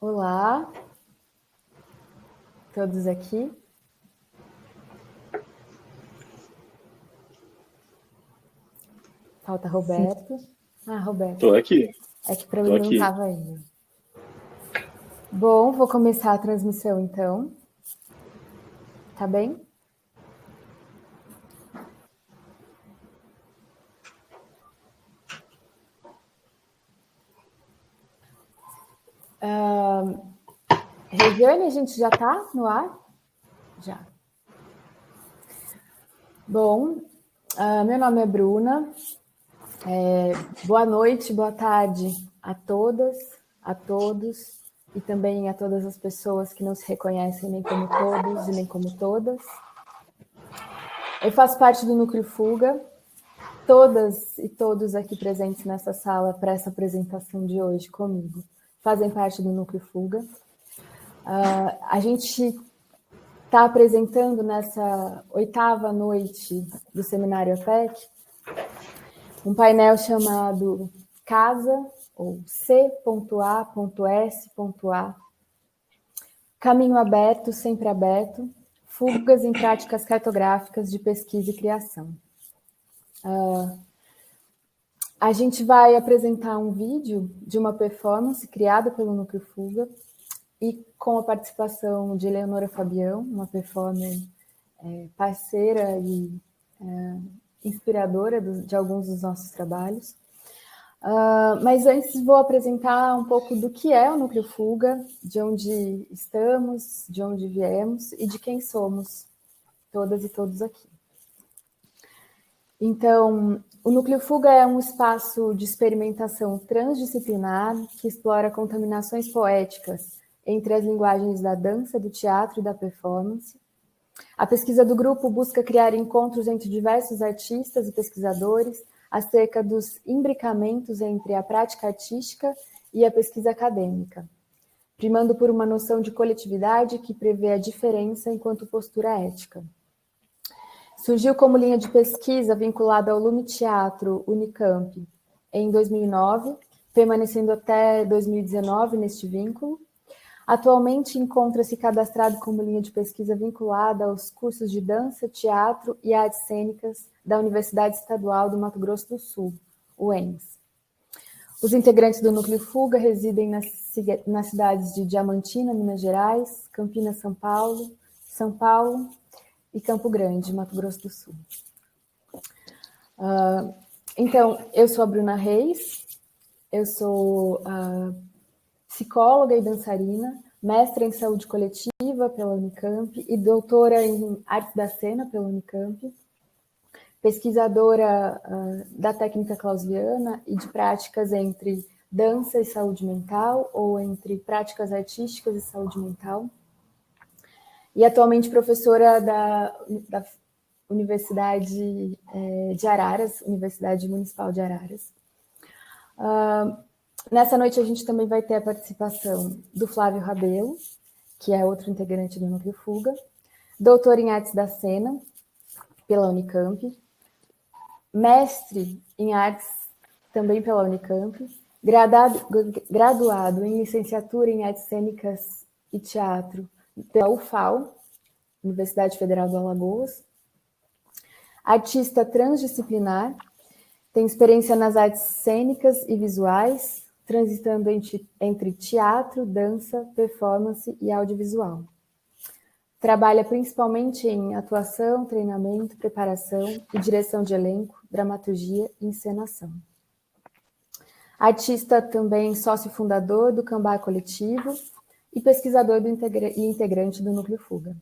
Olá, todos aqui. Falta Roberto. Ah, Roberto. Estou aqui. É que para mim não estava ainda. Bom, vou começar a transmissão então. Tá bem? Regiane, a gente já está no ar? Já. Bom, meu nome é Bruna. Boa noite, boa tarde a todas, a todos e também a todas as pessoas que não se reconhecem nem como todos e nem como todas. Eu faço parte do Núcleo Fuga. Todas e todos aqui presentes nessa sala para essa apresentação de hoje comigo fazem parte do Núcleo Fuga. A gente está apresentando nessa 8ª noite do Seminário APEC um painel chamado Casa, ou C.A.S.A, Caminho Aberto, Sempre Aberto, Fugas em Práticas Cartográficas de Pesquisa e Criação. A gente vai apresentar um vídeo de uma performance criada pelo Núcleo Fuga e com a participação de Eleonora Fabião, uma performer parceira e inspiradora de alguns dos nossos trabalhos. Mas antes vou apresentar um pouco do que é o Núcleo Fuga, de onde estamos, de onde viemos e de quem somos, todas e todos aqui. Então, o Núcleo Fuga é um espaço de experimentação transdisciplinar que explora contaminações poéticas entre as linguagens da dança, do teatro e da performance. A pesquisa do grupo busca criar encontros entre diversos artistas e pesquisadores acerca dos imbricamentos entre a prática artística e a pesquisa acadêmica, primando por uma noção de coletividade que prevê a diferença enquanto postura ética. Surgiu como linha de pesquisa vinculada ao Lume Teatro Unicamp em 2009, permanecendo até 2019 neste vínculo. Atualmente encontra-se cadastrado como linha de pesquisa vinculada aos cursos de dança, teatro e artes cênicas da Universidade Estadual do Mato Grosso do Sul, UEMS. Os integrantes do Núcleo Fuga residem nas cidades de Diamantina, Minas Gerais, Campinas, São Paulo e Campo Grande, Mato Grosso do Sul. Então, eu sou a Bruna Reis, eu sou psicóloga e dançarina, mestra em saúde coletiva pela Unicamp e doutora em artes da cena pela Unicamp, pesquisadora da técnica clausiana e de práticas entre dança e saúde mental ou entre práticas artísticas e saúde mental. E atualmente professora da Universidade de Araras, Universidade Municipal de Araras. Nessa noite a gente também vai ter a participação do Flávio Rabelo, que é outro integrante do Núcleo Fuga, doutor em Artes da Cena pela Unicamp, mestre em Artes também pela Unicamp, graduado em Licenciatura em Artes Cênicas e Teatro pela UFAL, Universidade Federal do Alagoas, artista transdisciplinar, tem experiência nas artes cênicas e visuais, transitando entre teatro, dança, performance e audiovisual. Trabalha principalmente em atuação, treinamento, preparação e direção de elenco, dramaturgia e encenação. Artista também sócio fundador do Cambá Coletivo e pesquisador e integrante do Núcleo Fuga.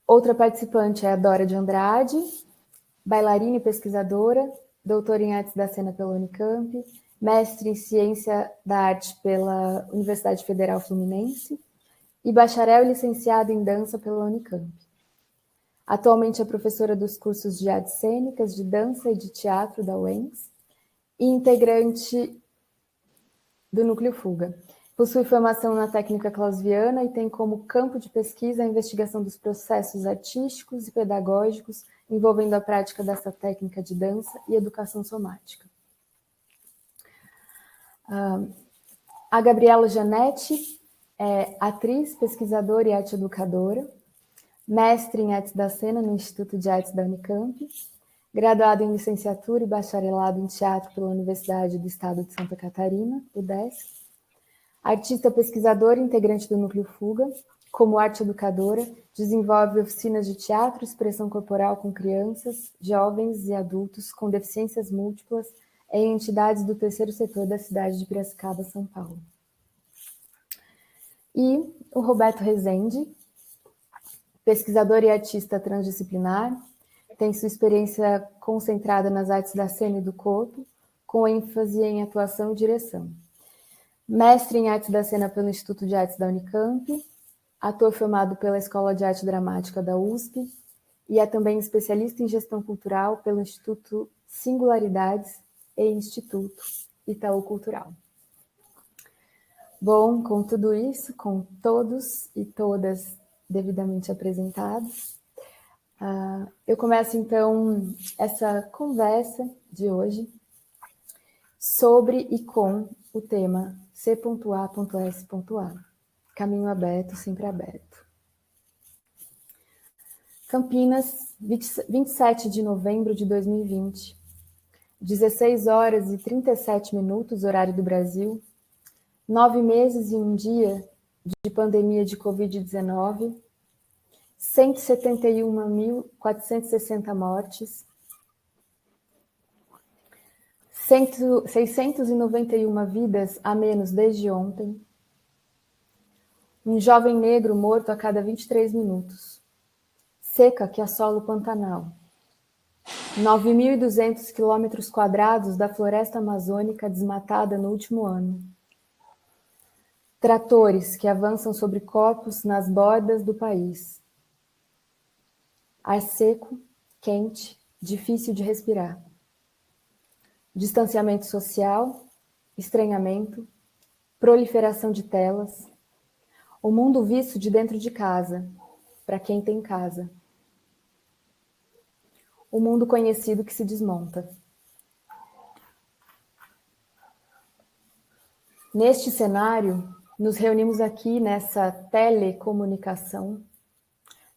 Outra participante é a Dora de Andrade, bailarina e pesquisadora, doutora em Artes da Cena pela Unicamp, mestre em Ciência da Arte pela Universidade Federal Fluminense e bacharel e licenciado em Dança pela Unicamp. Atualmente é professora dos cursos de Artes Cênicas, de Dança e de Teatro da UEMS e integrante do Núcleo Fuga. Possui formação na técnica clausiana e tem como campo de pesquisa a investigação dos processos artísticos e pedagógicos envolvendo a prática dessa técnica de dança e educação somática. A Gabriela Janetti é atriz, pesquisadora e arte educadora, mestre em artes da cena no Instituto de Artes da Unicamp, graduada em licenciatura e bacharelado em teatro pela Universidade do Estado de Santa Catarina, UDESC, artista pesquisadora e integrante do Núcleo Fuga. Como arte educadora, desenvolve oficinas de teatro e expressão corporal com crianças, jovens e adultos com deficiências múltiplas em entidades do terceiro setor da cidade de Piracicaba, São Paulo. E o Roberto Rezende, pesquisador e artista transdisciplinar, tem sua experiência concentrada nas artes da cena e do corpo, com ênfase em atuação e direção. Mestre em artes da cena pelo Instituto de Artes da Unicamp, ator formado pela Escola de Arte Dramática da USP e é também especialista em gestão cultural pelo Instituto Singularidades e Instituto Itaú Cultural. Bom, com tudo isso, com todos e todas devidamente apresentados, eu começo então essa conversa de hoje sobre e com o tema C.A.S.A. Caminho aberto, sempre aberto. Campinas, 27 de novembro de 2020, 16 horas e 37 minutos, horário do Brasil, 9 meses e 1 dia de pandemia de Covid-19, 171.460 mortes, 691 vidas a menos desde ontem, um jovem negro morto a cada 23 minutos, seca que assola o Pantanal, 9.200 quilômetros quadrados da floresta amazônica desmatada no último ano, tratores que avançam sobre corpos nas bordas do país, ar seco, quente, difícil de respirar, distanciamento social, estranhamento, proliferação de telas, o mundo visto de dentro de casa, para quem tem casa. O mundo conhecido que se desmonta. Neste cenário, nos reunimos aqui nessa telecomunicação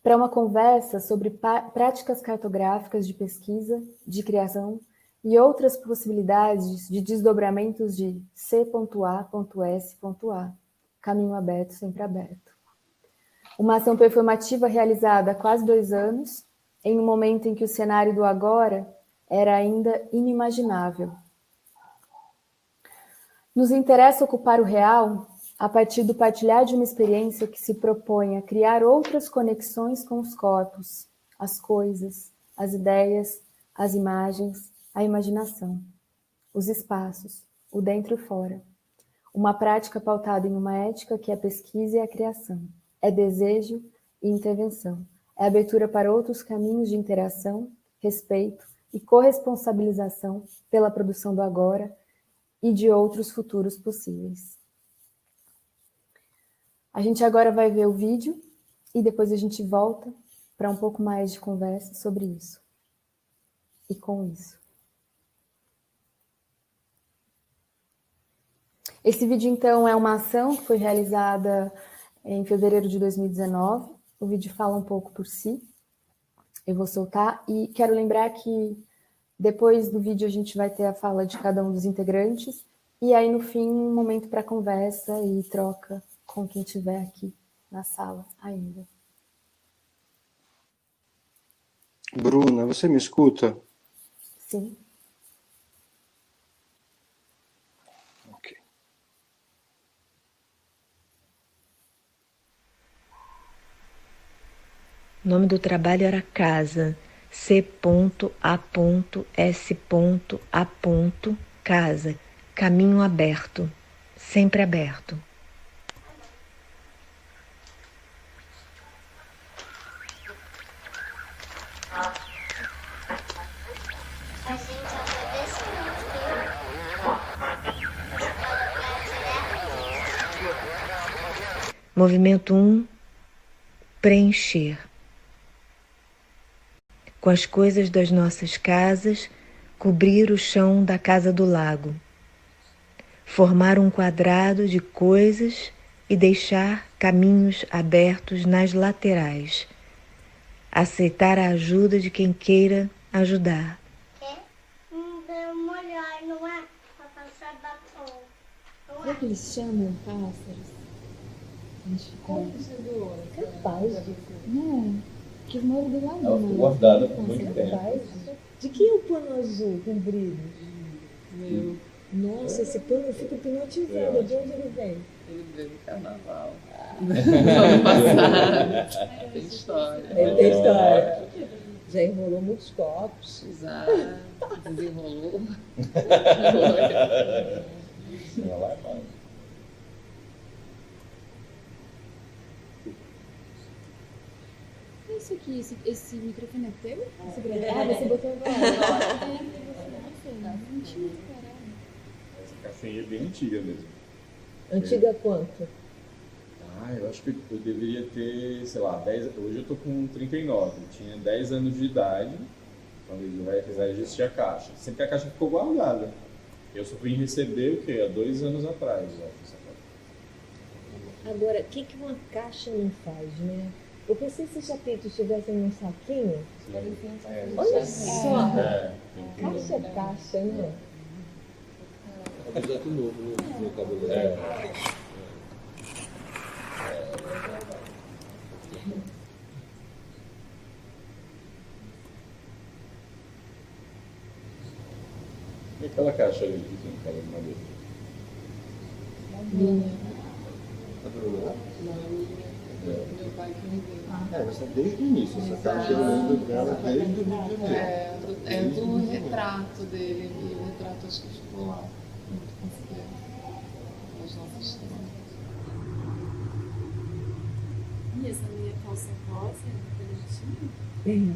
para uma conversa sobre práticas cartográficas de pesquisa, de criação e outras possibilidades de desdobramentos de C.A.S.A. Caminho aberto, sempre aberto. Uma ação performativa realizada há quase 2 anos, em um momento em que o cenário do agora era ainda inimaginável. Nos interessa ocupar o real a partir do partilhar de uma experiência que se propõe a criar outras conexões com os corpos, as coisas, as ideias, as imagens, a imaginação, os espaços, o dentro e o fora. Uma prática pautada em uma ética que é pesquisa e a criação, é desejo e intervenção, é abertura para outros caminhos de interação, respeito e corresponsabilização pela produção do agora e de outros futuros possíveis. A gente agora vai ver o vídeo e depois a gente volta para um pouco mais de conversa sobre isso. E com isso. Esse vídeo, então, é uma ação que foi realizada em fevereiro de 2019. O vídeo fala um pouco por si. Eu vou soltar e quero lembrar que depois do vídeo a gente vai ter a fala de cada um dos integrantes e aí no fim um momento para conversa e troca com quem estiver aqui na sala ainda. Bruna, você me escuta? Sim. Ok. O nome do trabalho era Casa, C.A.S.A. Casa, caminho aberto, sempre aberto. Movimento 1, preencher. Com as coisas das nossas casas, cobrir o chão da casa do lago. formar um quadrado de coisas e deixar caminhos abertos nas laterais. Aceitar a ajuda de quem queira ajudar. Não é? Pra passar batom. Será que eles chamam pássaros? A gente fica... Capaz de... Não, que eu moro do lado. Ela ficou guardada por muito tempo. De quem é o pano azul comprido? Meu. Nossa, esse pano eu fico hipnotizada. De onde ele vem? Ele veio do carnaval. Ano passado. Tem história. Ele tem história. Já enrolou muitos copos. Já desenrolou. Ela lá é mais. Isso aqui, esse microfone é teu? Você botou agora. Mentira, caralho. Essa caixinha é bem antiga mesmo. Antiga quanto? Eu acho que eu deveria ter, sei lá, 10... Hoje eu tô com 39. Eu tinha 10 anos de idade quando ele vai existir a caixa. Sempre que a caixa ficou guardada. Eu só fui receber o quê? Há 2 anos atrás. Agora, o que uma caixa não faz, né? Porque se esses chapitos estivessem num saquinho, olha só, caixa é caixa, né? É um objeto novo no vocabulário. E aquela caixa ali que tem aquela de madeira? A Bruna? Meu pai que me deu. Essa é desde o início, essa caixa eu lembro dela desde o Rio de Janeiro. É do retrato dele, e o retrato acho que ficou lá. As nossas histórias. E essa minha calça rosa é bonitinha?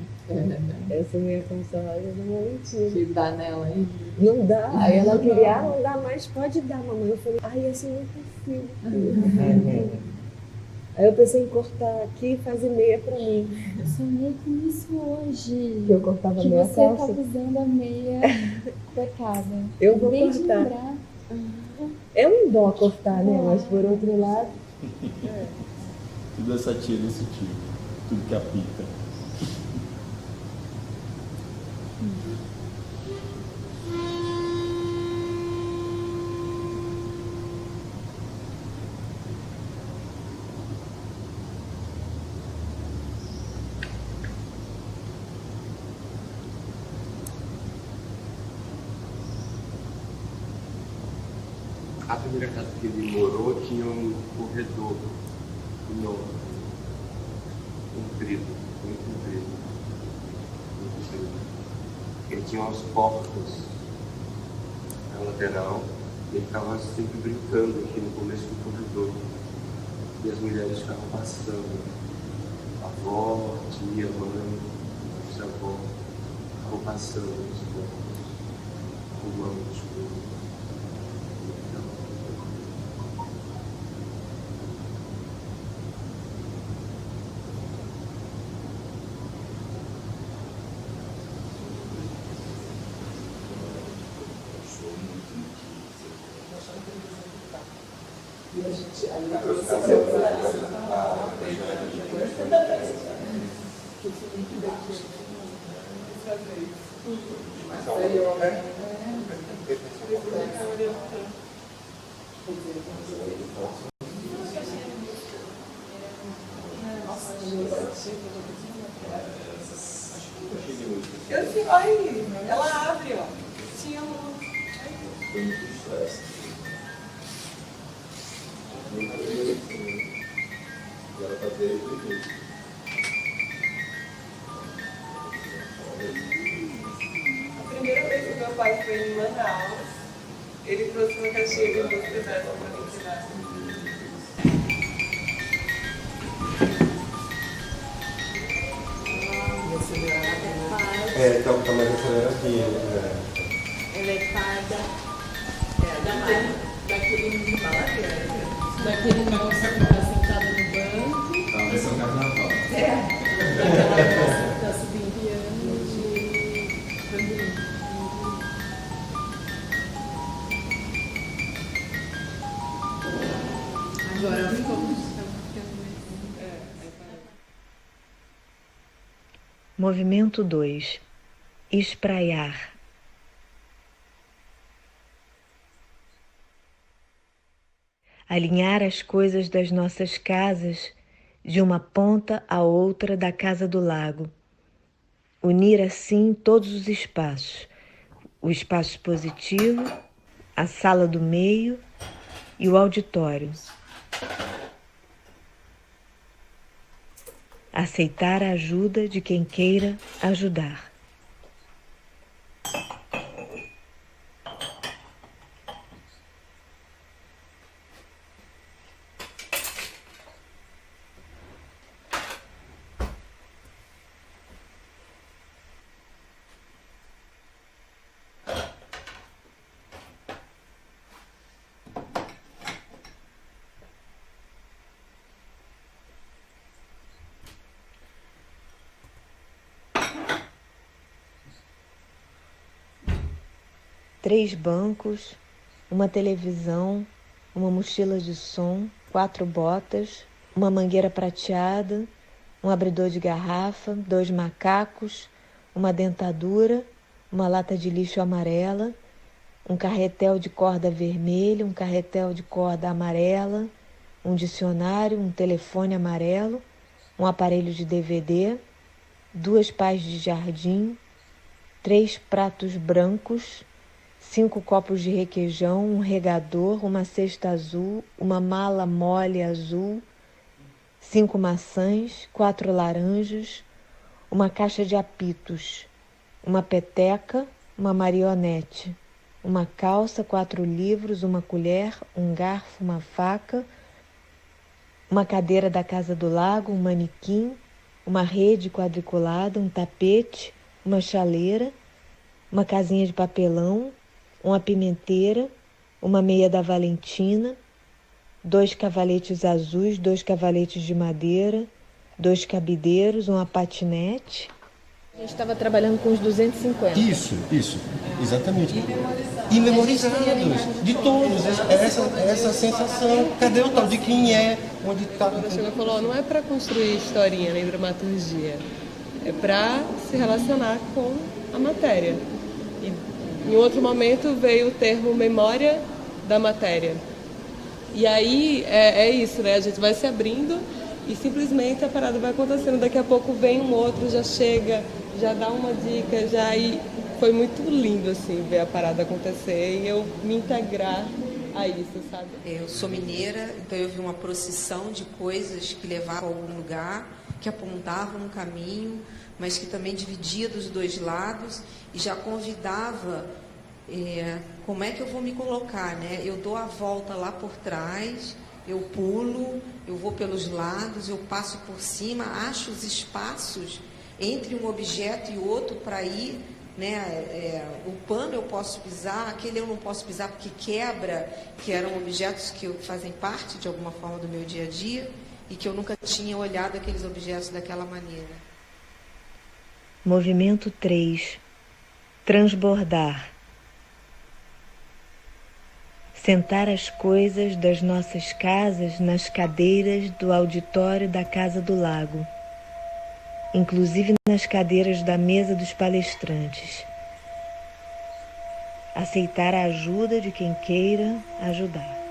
Essa minha calça rosa é uma mentira. Que dá nela aí. Não dá. Aí ela queria, não dá mais, pode dar, mamãe. Eu falei, essa eu não consigo. Aí eu pensei em cortar aqui e fazer meia pra mim. Eu sonhei com isso hoje. Que eu cortava que meia você calça. tá usando a meia cortada. Eu vou Acabei de cortar. lembrar. É um dó cortar, né? Mas por outro lado... Tudo essa tia desse tipo. Tudo que apita. A primeira casa que ele morou tinha um corredor enorme, comprido, muito comprido. Ele tinha umas portas na lateral e ele ficava sempre brincando aqui no começo do corredor. E as mulheres ficavam passando. A avó, a tia, a mãe, a bisavó, ficavam passando os corpos, arrumando as coisas. Eu sei, olha, ela abre, ó. Tinha um. Ela tá desde o início. A primeira vez que meu pai foi em Manaus, ele trouxe uma caixinha de música dessa pra mim tirar. Tá mais aceleradinha, né? Ela é parda. Daquele moço que tá sentado no banco. Talvez é um carnaval. Tá subindo piano de pandeiro. Movimento 2. Espraiar. Alinhar as coisas das nossas casas de uma ponta à outra da casa do lago. Unir assim todos os espaços. O espaço positivo, a sala do meio e o auditório. Aceitar a ajuda de quem queira ajudar. Três bancos, uma televisão, uma mochila de som, 4 botas, uma mangueira prateada, um abridor de garrafa, 2 macacos, uma dentadura, uma lata de lixo amarela, um carretel de corda vermelha, um carretel de corda amarela, um dicionário, um telefone amarelo, um aparelho de DVD, 2 pás de jardim, 3 pratos brancos, 5 copos de requeijão, um regador, uma cesta azul, uma mala mole azul, 5 maçãs, 4 laranjas, uma caixa de apitos, uma peteca, uma marionete, uma calça, 4 livros, uma colher, um garfo, uma faca, uma cadeira da casa do lago, um manequim, uma rede quadriculada, um tapete, uma chaleira, uma casinha de papelão, uma pimenteira, uma meia da Valentina, 2 cavaletes azuis, 2 cavaletes de madeira, 2 cabideiros, uma patinete. A gente estava trabalhando com os 250. Isso, exatamente. E memorizados, de todos, essa sensação. Cadê o tal de quem é, onde está? Quando chegou e falou, não é para construir historinha nem dramaturgia, é para se relacionar com a matéria. Em outro momento veio o termo memória da matéria. E aí é isso, né? A gente vai se abrindo e simplesmente a parada vai acontecendo. Daqui a pouco vem um outro, já chega, já dá uma dica, já e foi muito lindo assim ver a parada acontecer e eu me integrar a isso, sabe? Eu sou mineira, então eu vi uma procissão de coisas que levavam a algum lugar, que apontavam um caminho, mas que também dividia dos dois lados e já convidava como é que eu vou me colocar, né? Eu dou a volta lá por trás, eu pulo, eu vou pelos lados, eu passo por cima, acho os espaços entre um objeto e outro para ir, né? O pano eu posso pisar, aquele eu não posso pisar porque quebra, que eram objetos que fazem parte de alguma forma do meu dia a dia e que eu nunca tinha olhado aqueles objetos daquela maneira. Movimento 3. Transbordar. Sentar as coisas das nossas casas nas cadeiras do auditório da Casa do Lago, inclusive nas cadeiras da mesa dos palestrantes. Aceitar a ajuda de quem queira ajudar.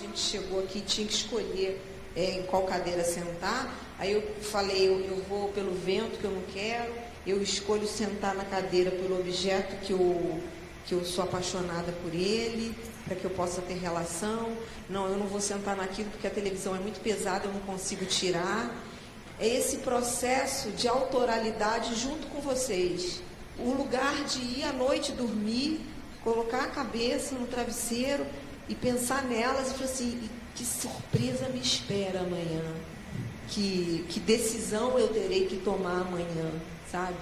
gente chegou aqui, tinha que escolher em qual cadeira sentar. Aí eu falei, eu vou pelo vento, que eu não quero, eu escolho sentar na cadeira pelo objeto que eu sou apaixonada por ele, para que eu possa ter relação. Não, eu não vou sentar naquilo porque a televisão é muito pesada, eu não consigo tirar. É esse processo de autoralidade junto com vocês. O lugar de ir à noite dormir, colocar a cabeça no travesseiro e pensar nelas e falar assim, que surpresa me espera amanhã, que decisão eu terei que tomar amanhã, sabe?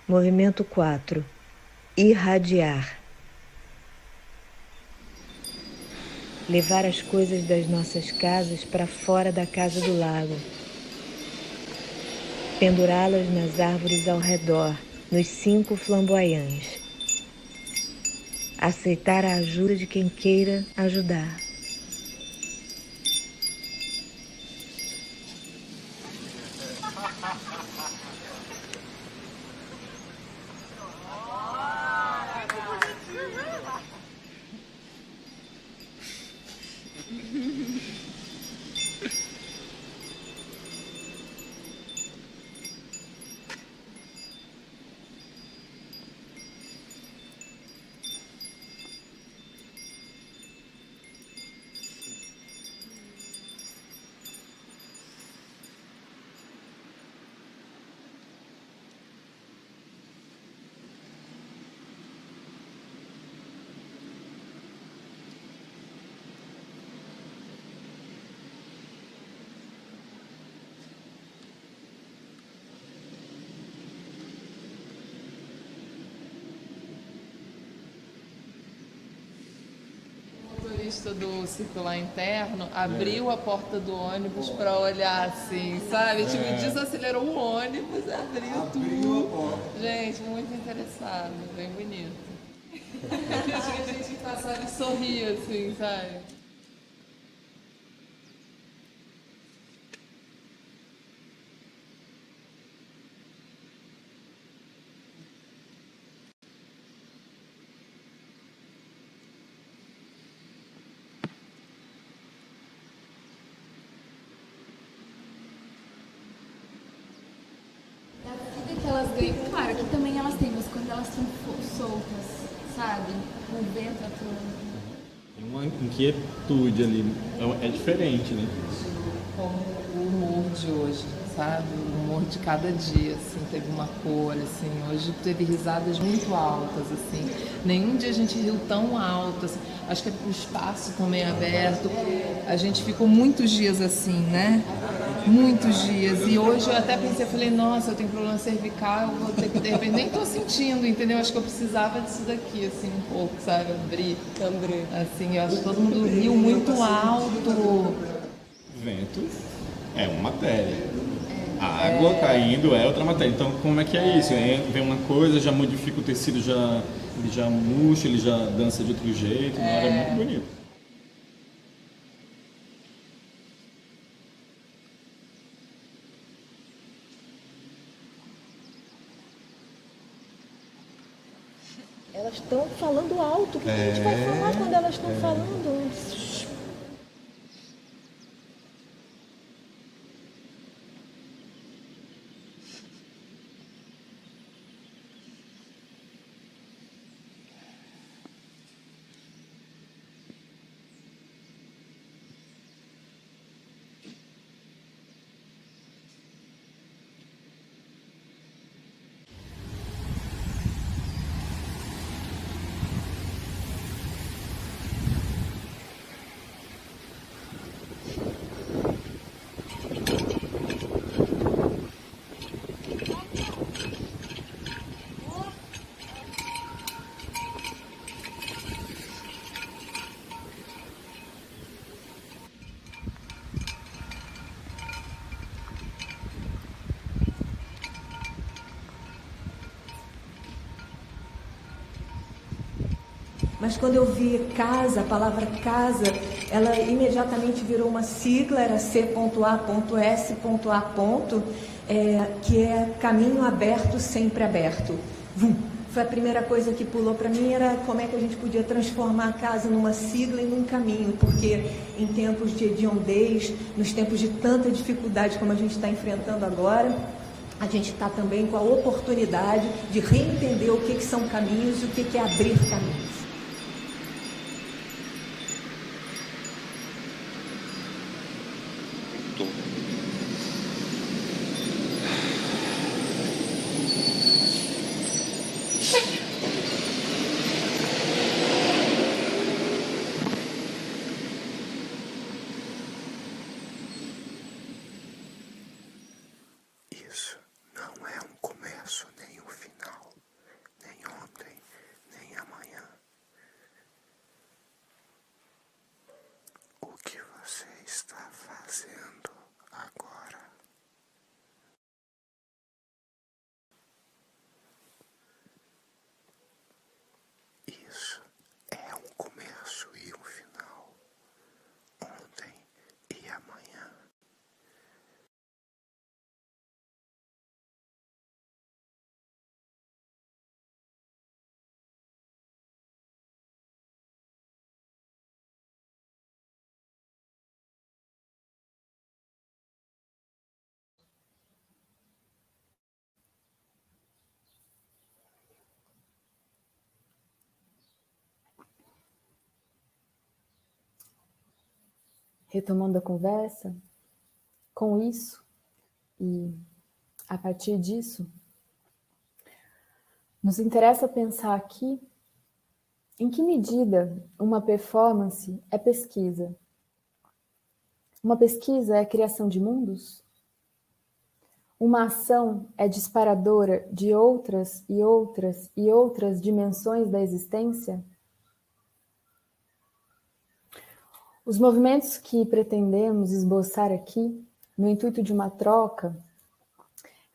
Movimento 4. Irradiar. Levar as coisas das nossas casas para fora da casa do lago. Pendurá-las nas árvores ao redor, nos 5 flamboyants. Aceitar a ajuda de quem queira ajudar. Do circular interno abriu a porta do ônibus para olhar assim, sabe? Tipo, desacelerou o ônibus, abriu tudo. Gente, muito interessado, bem bonito. A gente passava e sorria assim, sabe? Claro, aqui também elas têm, mas quando elas estão soltas, sabe? Com o vento atuando. Tem uma inquietude ali, é diferente, né? Como o humor de hoje, sabe? O humor de cada dia, assim, teve uma cor, assim. Hoje teve risadas muito altas, assim. Nenhum dia a gente riu tão alto, assim. Acho que o espaço também aberto. A gente ficou muitos dias assim, né? Muitos dias. E hoje eu até pensei, falei, nossa, eu tenho problema cervical, eu vou ter que, de repente, nem tô sentindo, entendeu? Acho que eu precisava disso daqui, assim, um pouco, sabe? Abrir. Assim, eu acho que todo mundo riu muito alto. Vento é uma matéria. A água caindo é outra matéria. Então, como é que é isso? Vem uma coisa, já modifica o tecido, ele já murcha, ele já dança de outro jeito. Na hora é muito bonito. Elas estão falando alto. O que a gente vai falar quando elas estão falando? Mas quando eu vi casa, a palavra casa, ela imediatamente virou uma sigla, era C.A.S.A. que é caminho aberto, sempre aberto. Vum, Foi a primeira coisa que pulou para mim, era como é que a gente podia transformar a casa numa sigla e num caminho, porque em tempos de hediondez, nos tempos de tanta dificuldade como a gente está enfrentando agora, a gente está também com a oportunidade de reentender o que são caminhos e o que é abrir caminhos. Isso não é um começo, nem um final, nem ontem, nem amanhã. O que você está fazendo agora? Isso é um começo e um final, ontem e amanhã. Retomando a conversa, com isso e a partir disso, nos interessa pensar aqui em que medida uma performance é pesquisa. Uma pesquisa é a criação de mundos? Uma ação é disparadora de outras e outras e outras dimensões da existência? Os movimentos que pretendemos esboçar aqui, no intuito de uma troca,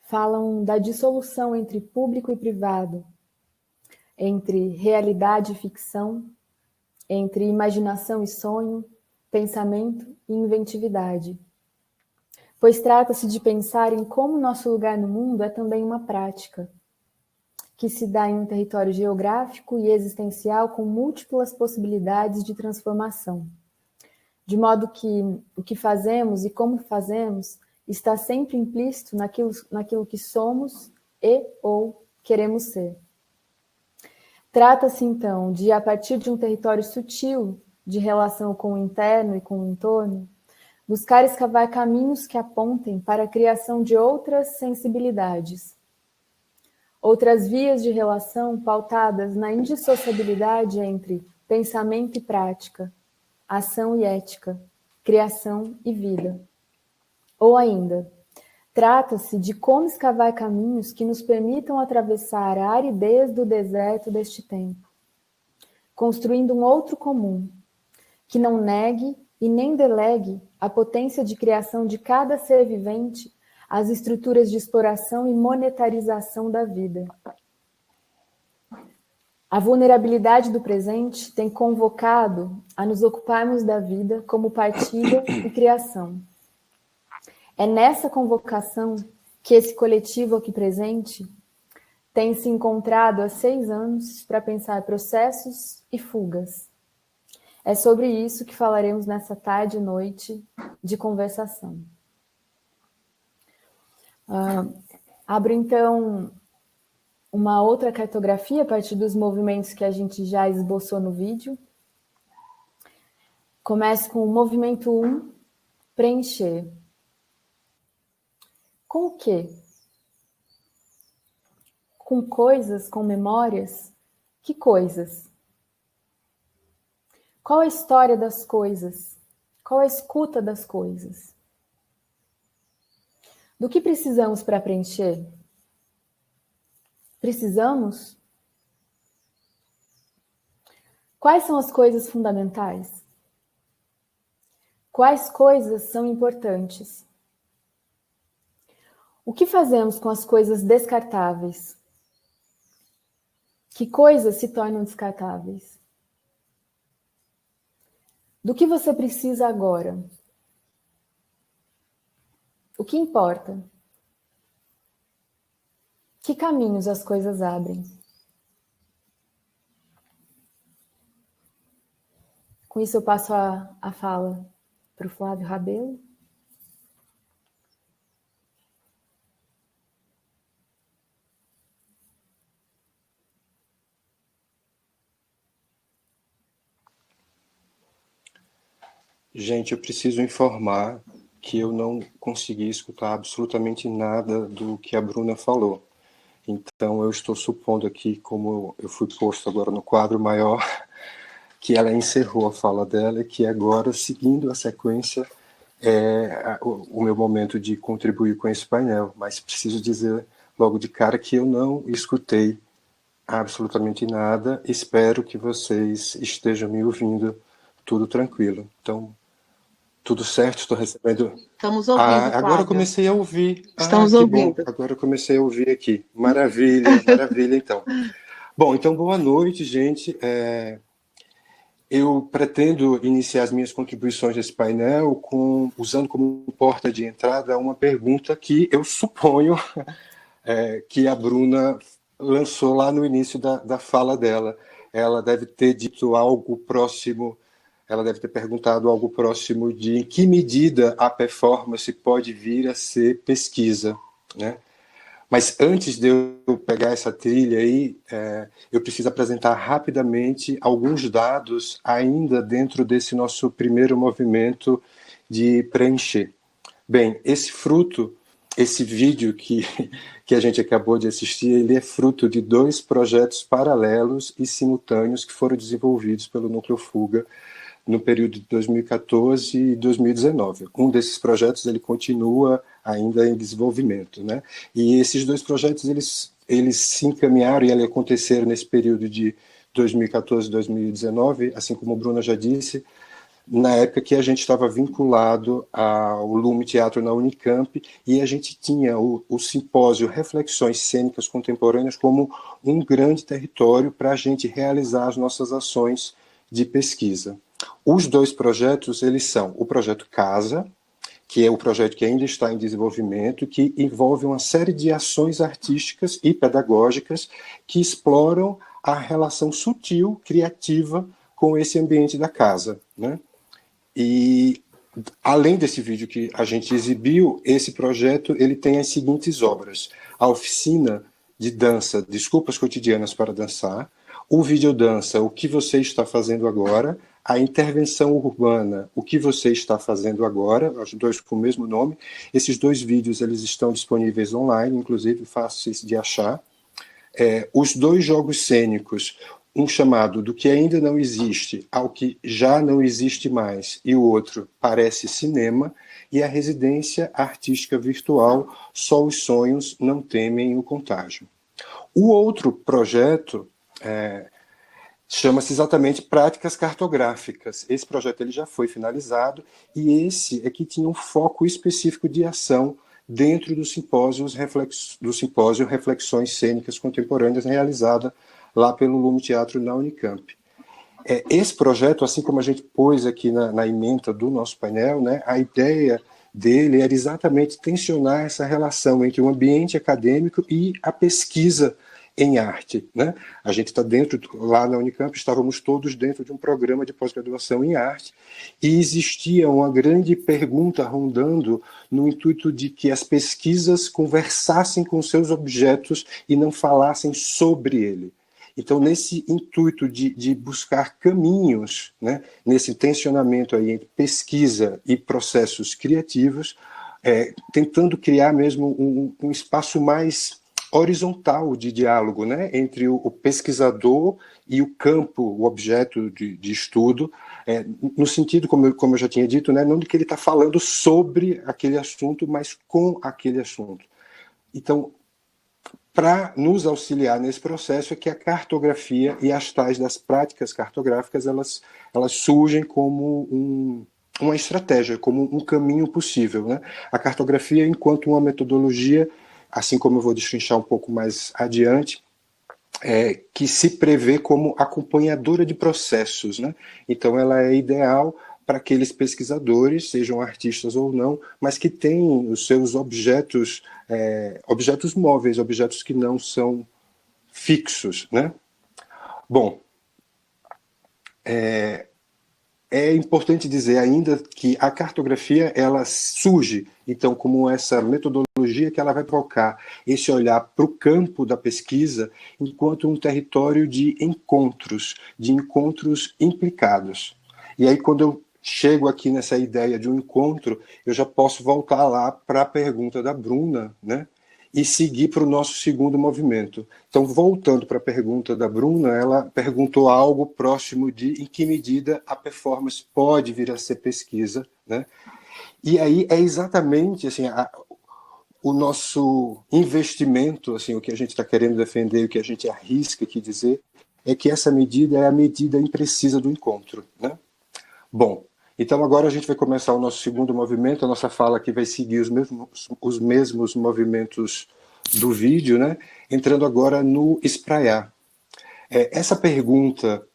falam da dissolução entre público e privado, entre realidade e ficção, entre imaginação e sonho, pensamento e inventividade. Pois trata-se de pensar em como nosso lugar no mundo é também uma prática, que se dá em um território geográfico e existencial com múltiplas possibilidades de transformação. De modo que o que fazemos e como fazemos está sempre implícito naquilo que somos e ou queremos ser. Trata-se, então, de, a partir de um território sutil de relação com o interno e com o entorno, buscar escavar caminhos que apontem para a criação de outras sensibilidades, outras vias de relação pautadas na indissociabilidade entre pensamento e prática, ação e ética, criação e vida. Ou ainda, trata-se de como escavar caminhos que nos permitam atravessar a aridez do deserto deste tempo, construindo um outro comum, que não negue e nem delegue a potência de criação de cada ser vivente às estruturas de exploração e monetarização da vida. A vulnerabilidade do presente tem convocado a nos ocuparmos da vida como partilha e criação. É nessa convocação que esse coletivo aqui presente tem se encontrado há 6 anos para pensar processos e fugas. É sobre isso que falaremos nessa tarde e noite de conversação. Abro então uma outra cartografia a partir dos movimentos que a gente já esboçou no vídeo. Começo com o movimento 1, preencher. Com o quê? Com coisas, com memórias? Que coisas? Qual a história das coisas? Qual a escuta das coisas? Do que precisamos para preencher? Precisamos? Quais são as coisas fundamentais? Quais coisas são importantes? O que fazemos com as coisas descartáveis? Que coisas se tornam descartáveis? Do que você precisa agora? O que importa? Que caminhos as coisas abrem? Com isso, eu passo a fala para o Flávio Rabelo. Gente, eu preciso informar que eu não consegui escutar absolutamente nada do que a Bruna falou. Então, eu estou supondo aqui, como eu fui posto agora no quadro maior, que ela encerrou a fala dela e que agora, seguindo a sequência, é o meu momento de contribuir com esse painel. Mas preciso dizer logo de cara que eu não escutei absolutamente nada. Espero que vocês estejam me ouvindo tudo tranquilo. Então, tudo certo? Estou recebendo... Estamos ouvindo, agora eu Flávio. comecei a ouvir. Estamos que ouvindo. bom. Agora eu comecei a ouvir aqui. Maravilha, maravilha, então. Bom, então, boa noite, gente. Eu pretendo iniciar as minhas contribuições nesse painel usando como porta de entrada uma pergunta que eu suponho que a Bruna lançou lá no início da fala dela. Ela deve ter dito algo próximo, ela deve ter perguntado algo próximo de em que medida a performance pode vir a ser pesquisa, né? Mas antes de eu pegar essa trilha aí, eu preciso apresentar rapidamente alguns dados ainda dentro desse nosso primeiro movimento de preencher. Bem, esse vídeo que a gente acabou de assistir, ele é fruto de 2 projetos paralelos e simultâneos que foram desenvolvidos pelo Núcleo Fuga no período de 2014 e 2019. Um desses projetos ele continua ainda em desenvolvimento, né? E esses 2 projetos eles se encaminharam e aconteceram nesse período de 2014 e 2019, assim como a Bruna já disse, na época que a gente estava vinculado ao Lume Teatro na Unicamp, e a gente tinha o simpósio Reflexões Cênicas Contemporâneas como um grande território para a gente realizar as nossas ações de pesquisa. Os 2 projetos, eles são o projeto Casa, que é o projeto que ainda está em desenvolvimento, que envolve uma série de ações artísticas e pedagógicas que exploram a relação sutil, criativa, com esse ambiente da casa, né? E, além desse vídeo que a gente exibiu, esse projeto ele tem as seguintes obras: a oficina de dança Desculpas Cotidianas para Dançar, o videodança O que Você Está Fazendo Agora, a intervenção urbana O que Você Está Fazendo Agora, os 2 com o mesmo nome. Esses 2 vídeos eles estão disponíveis online, inclusive fáceis de achar. Os 2 jogos cênicos, um chamado Do que Ainda Não Existe ao que Já Não Existe Mais, e o outro Parece Cinema, e a residência artística virtual Só os Sonhos Não Temem o Contágio. O outro projeto chama-se exatamente Práticas Cartográficas. Esse projeto ele já foi finalizado, e esse é que tinha um foco específico de ação dentro do simpósio Reflexões Cênicas Contemporâneas, realizada lá pelo Lume Teatro na Unicamp. Esse projeto, assim como a gente pôs aqui na ementa do nosso painel, né, a ideia dele era exatamente tensionar essa relação entre o ambiente acadêmico e a pesquisa em arte, né? A gente está lá na Unicamp, estávamos todos dentro de um programa de pós-graduação em arte, e existia uma grande pergunta rondando no intuito de que as pesquisas conversassem com seus objetos e não falassem sobre ele. Então, nesse intuito de buscar caminhos, né, nesse tensionamento aí entre pesquisa e processos criativos, tentando criar mesmo um espaço mais horizontal de diálogo, né, entre o pesquisador e o campo, o objeto de estudo, no sentido, como eu já tinha dito, né, não de que ele está falando sobre aquele assunto, mas com aquele assunto. Então, para nos auxiliar nesse processo é que a cartografia e as tais das práticas cartográficas, elas surgem como uma estratégia, como um caminho possível, né? A cartografia, enquanto uma metodologia, assim como eu vou destrinchar um pouco mais adiante, que se prevê como acompanhadora de processos, né? Então ela é ideal para aqueles pesquisadores, sejam artistas ou não, mas que têm os seus objetos móveis, objetos que não são fixos, né? Bom, é importante dizer ainda que a cartografia ela surge, então, como essa metodologia que ela vai provocar esse olhar para o campo da pesquisa enquanto um território de encontros implicados. E aí, quando eu chego aqui nessa ideia de um encontro, eu já posso voltar lá para a pergunta da Bruna, né? E seguir para o nosso segundo movimento. Então, voltando para a pergunta da Bruna, ela perguntou algo próximo de em que medida a performance pode vir a ser pesquisa, né? E aí é exatamente assim, o nosso investimento, assim, o que a gente está querendo defender, o que a gente arrisca aqui dizer, é que essa medida é a medida imprecisa do encontro, né? Bom, então agora a gente vai começar o nosso segundo movimento, a nossa fala aqui vai seguir os mesmos movimentos do vídeo, né? Entrando agora no espraiar. Essa pergunta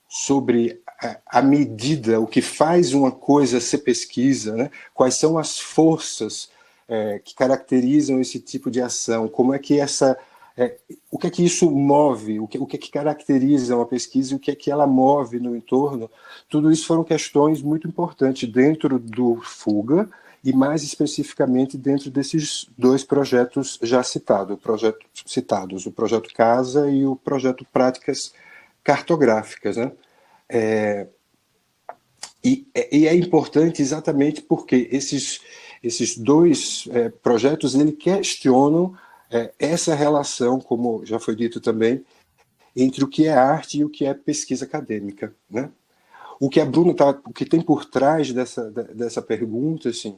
sobre a medida, o que faz uma coisa ser pesquisa, né? Quais são as forças que caracterizam esse tipo de ação, como é que o que é que isso move, o que é que caracteriza uma pesquisa, o que é que ela move no entorno, tudo isso foram questões muito importantes dentro do Fuga e mais especificamente dentro desses dois projetos já citados, o projeto Casa e o projeto Práticas Cartográficas, né? E é importante exatamente porque esses dois projetos eles questionam essa relação, como já foi dito também, entre o que é arte e o que é pesquisa acadêmica, né? O que a Bruna o que tem por trás dessa pergunta, assim,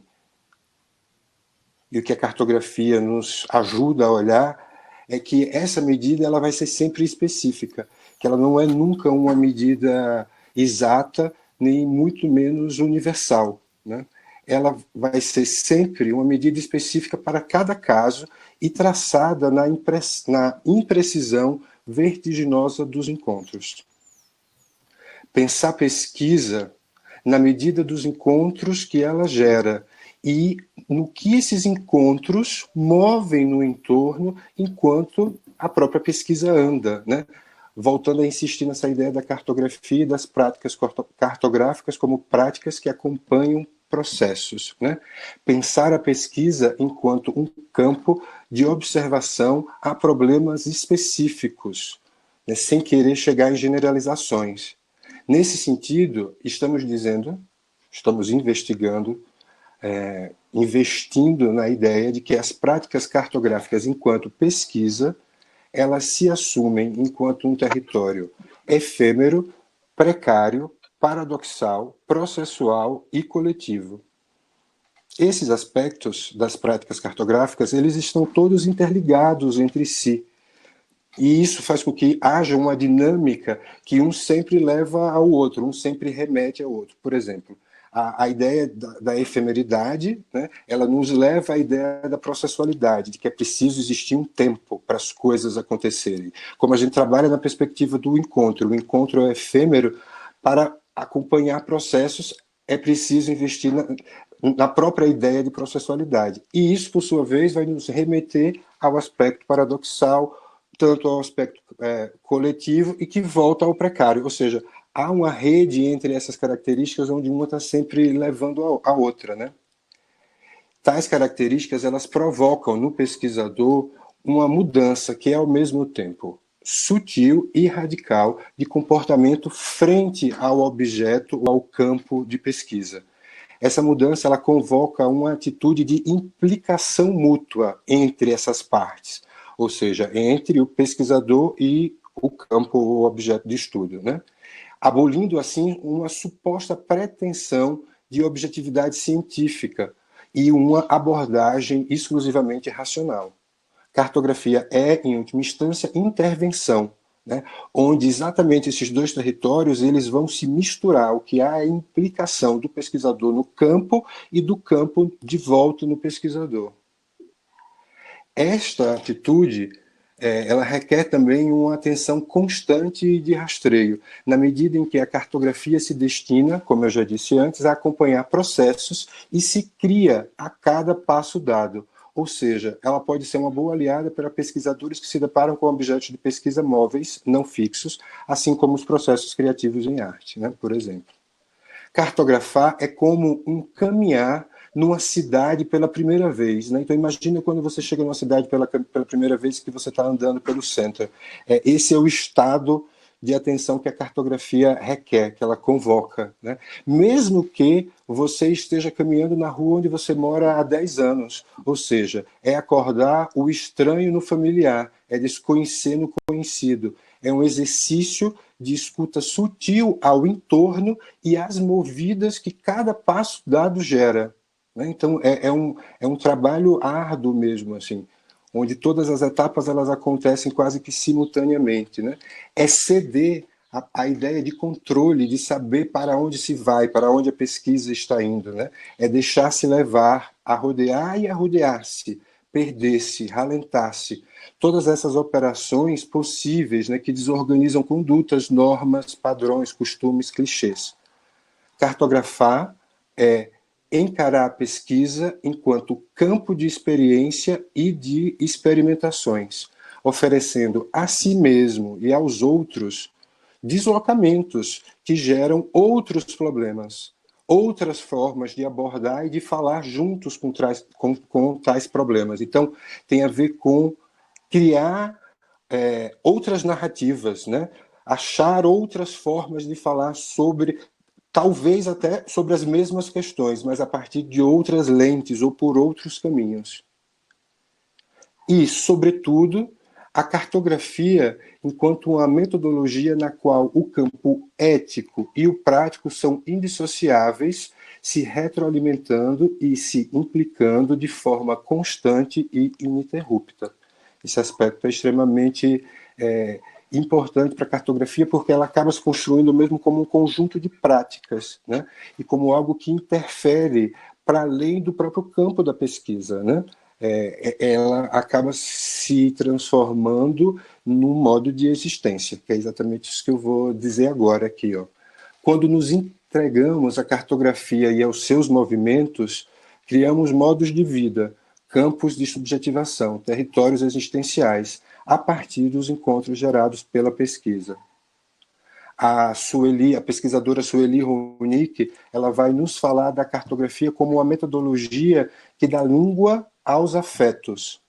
e o que a cartografia nos ajuda a olhar é que essa medida ela vai ser sempre específica, que ela não é nunca uma medida exata nem muito menos universal, né? Ela vai ser sempre uma medida específica para cada caso e traçada na imprecisão vertiginosa dos encontros. Pensar pesquisa na medida dos encontros que ela gera e no que esses encontros movem no entorno enquanto a própria pesquisa anda, né? Voltando a insistir nessa ideia da cartografia e das práticas cartográficas como práticas que acompanham processos, né? Pensar a pesquisa enquanto um campo de observação a problemas específicos, né? Sem querer chegar em generalizações. Nesse sentido, estamos investigando, investindo na ideia de que as práticas cartográficas enquanto pesquisa, elas se assumem enquanto um território efêmero, precário, paradoxal, processual e coletivo. Esses aspectos das práticas cartográficas, eles estão todos interligados entre si. E isso faz com que haja uma dinâmica que um sempre leva ao outro, um sempre remete ao outro. Por exemplo, a ideia da efemeridade, né, ela nos leva à ideia da processualidade, de que é preciso existir um tempo para as coisas acontecerem. Como a gente trabalha na perspectiva do encontro, o encontro é efêmero, para acompanhar processos é preciso investir na própria ideia de processualidade. E isso, por sua vez, vai nos remeter ao aspecto paradoxal, tanto ao aspecto coletivo e que volta ao precário, ou seja, há uma rede entre essas características onde uma está sempre levando a outra, né? Tais características, elas provocam no pesquisador uma mudança que é ao mesmo tempo sutil e radical de comportamento frente ao objeto, ao campo de pesquisa. Essa mudança ela convoca uma atitude de implicação mútua entre essas partes, ou seja, entre o pesquisador e o campo, o objeto de estudo, né? Abolindo, assim, uma suposta pretensão de objetividade científica e uma abordagem exclusivamente racional. Cartografia é, em última instância, intervenção, né? Onde exatamente esses dois territórios eles vão se misturar, o que há é a implicação do pesquisador no campo e do campo de volta no pesquisador. Esta atitude ela requer também uma atenção constante de rastreio, na medida em que a cartografia se destina, como eu já disse antes, a acompanhar processos e se cria a cada passo dado. Ou seja, ela pode ser uma boa aliada para pesquisadores que se deparam com objetos de pesquisa móveis, não fixos, assim como os processos criativos em arte, né, por exemplo. Cartografar é como um caminhar numa cidade pela primeira vez, né? Então imagina quando você chega numa cidade pela primeira vez que você está andando pelo centro. Esse é o estado de atenção que a cartografia requer, que ela convoca, né? Mesmo que você esteja caminhando na rua onde você mora há 10 anos, ou seja, é acordar o estranho no familiar, é desconhecer no conhecido, é um exercício de escuta sutil ao entorno e às movidas que cada passo dado gera, né? Então é um trabalho árduo mesmo, assim, onde todas as etapas elas acontecem quase que simultaneamente, né? É ceder a ideia de controle, de saber para onde se vai, para onde a pesquisa está indo, né? É deixar-se levar, a rodear e a rodear-se, perder-se, ralentar-se. Todas essas operações possíveis, né, que desorganizam condutas, normas, padrões, costumes, clichês. Cartografar é encarar a pesquisa enquanto campo de experiência e de experimentações, oferecendo a si mesmo e aos outros deslocamentos que geram outros problemas, outras formas de abordar e de falar juntos com tais problemas. Então, tem a ver com criar outras narrativas, né? Achar outras formas de falar sobre, talvez até sobre as mesmas questões, mas a partir de outras lentes ou por outros caminhos. E, sobretudo, a cartografia enquanto uma metodologia na qual o campo ético e o prático são indissociáveis, se retroalimentando e se implicando de forma constante e ininterrupta. Esse aspecto é extremamente importante para a cartografia, porque ela acaba se construindo mesmo como um conjunto de práticas, né? E como algo que interfere para além do próprio campo da pesquisa, né? Ela acaba se transformando num modo de existência, que é exatamente isso que eu vou dizer agora aqui, ó. Quando nos entregamos à cartografia e aos seus movimentos, criamos modos de vida, campos de subjetivação, territórios existenciais, a partir dos encontros gerados pela pesquisa. A pesquisadora Sueli Ronick, ela vai nos falar da cartografia como uma metodologia que dá língua aos afetos.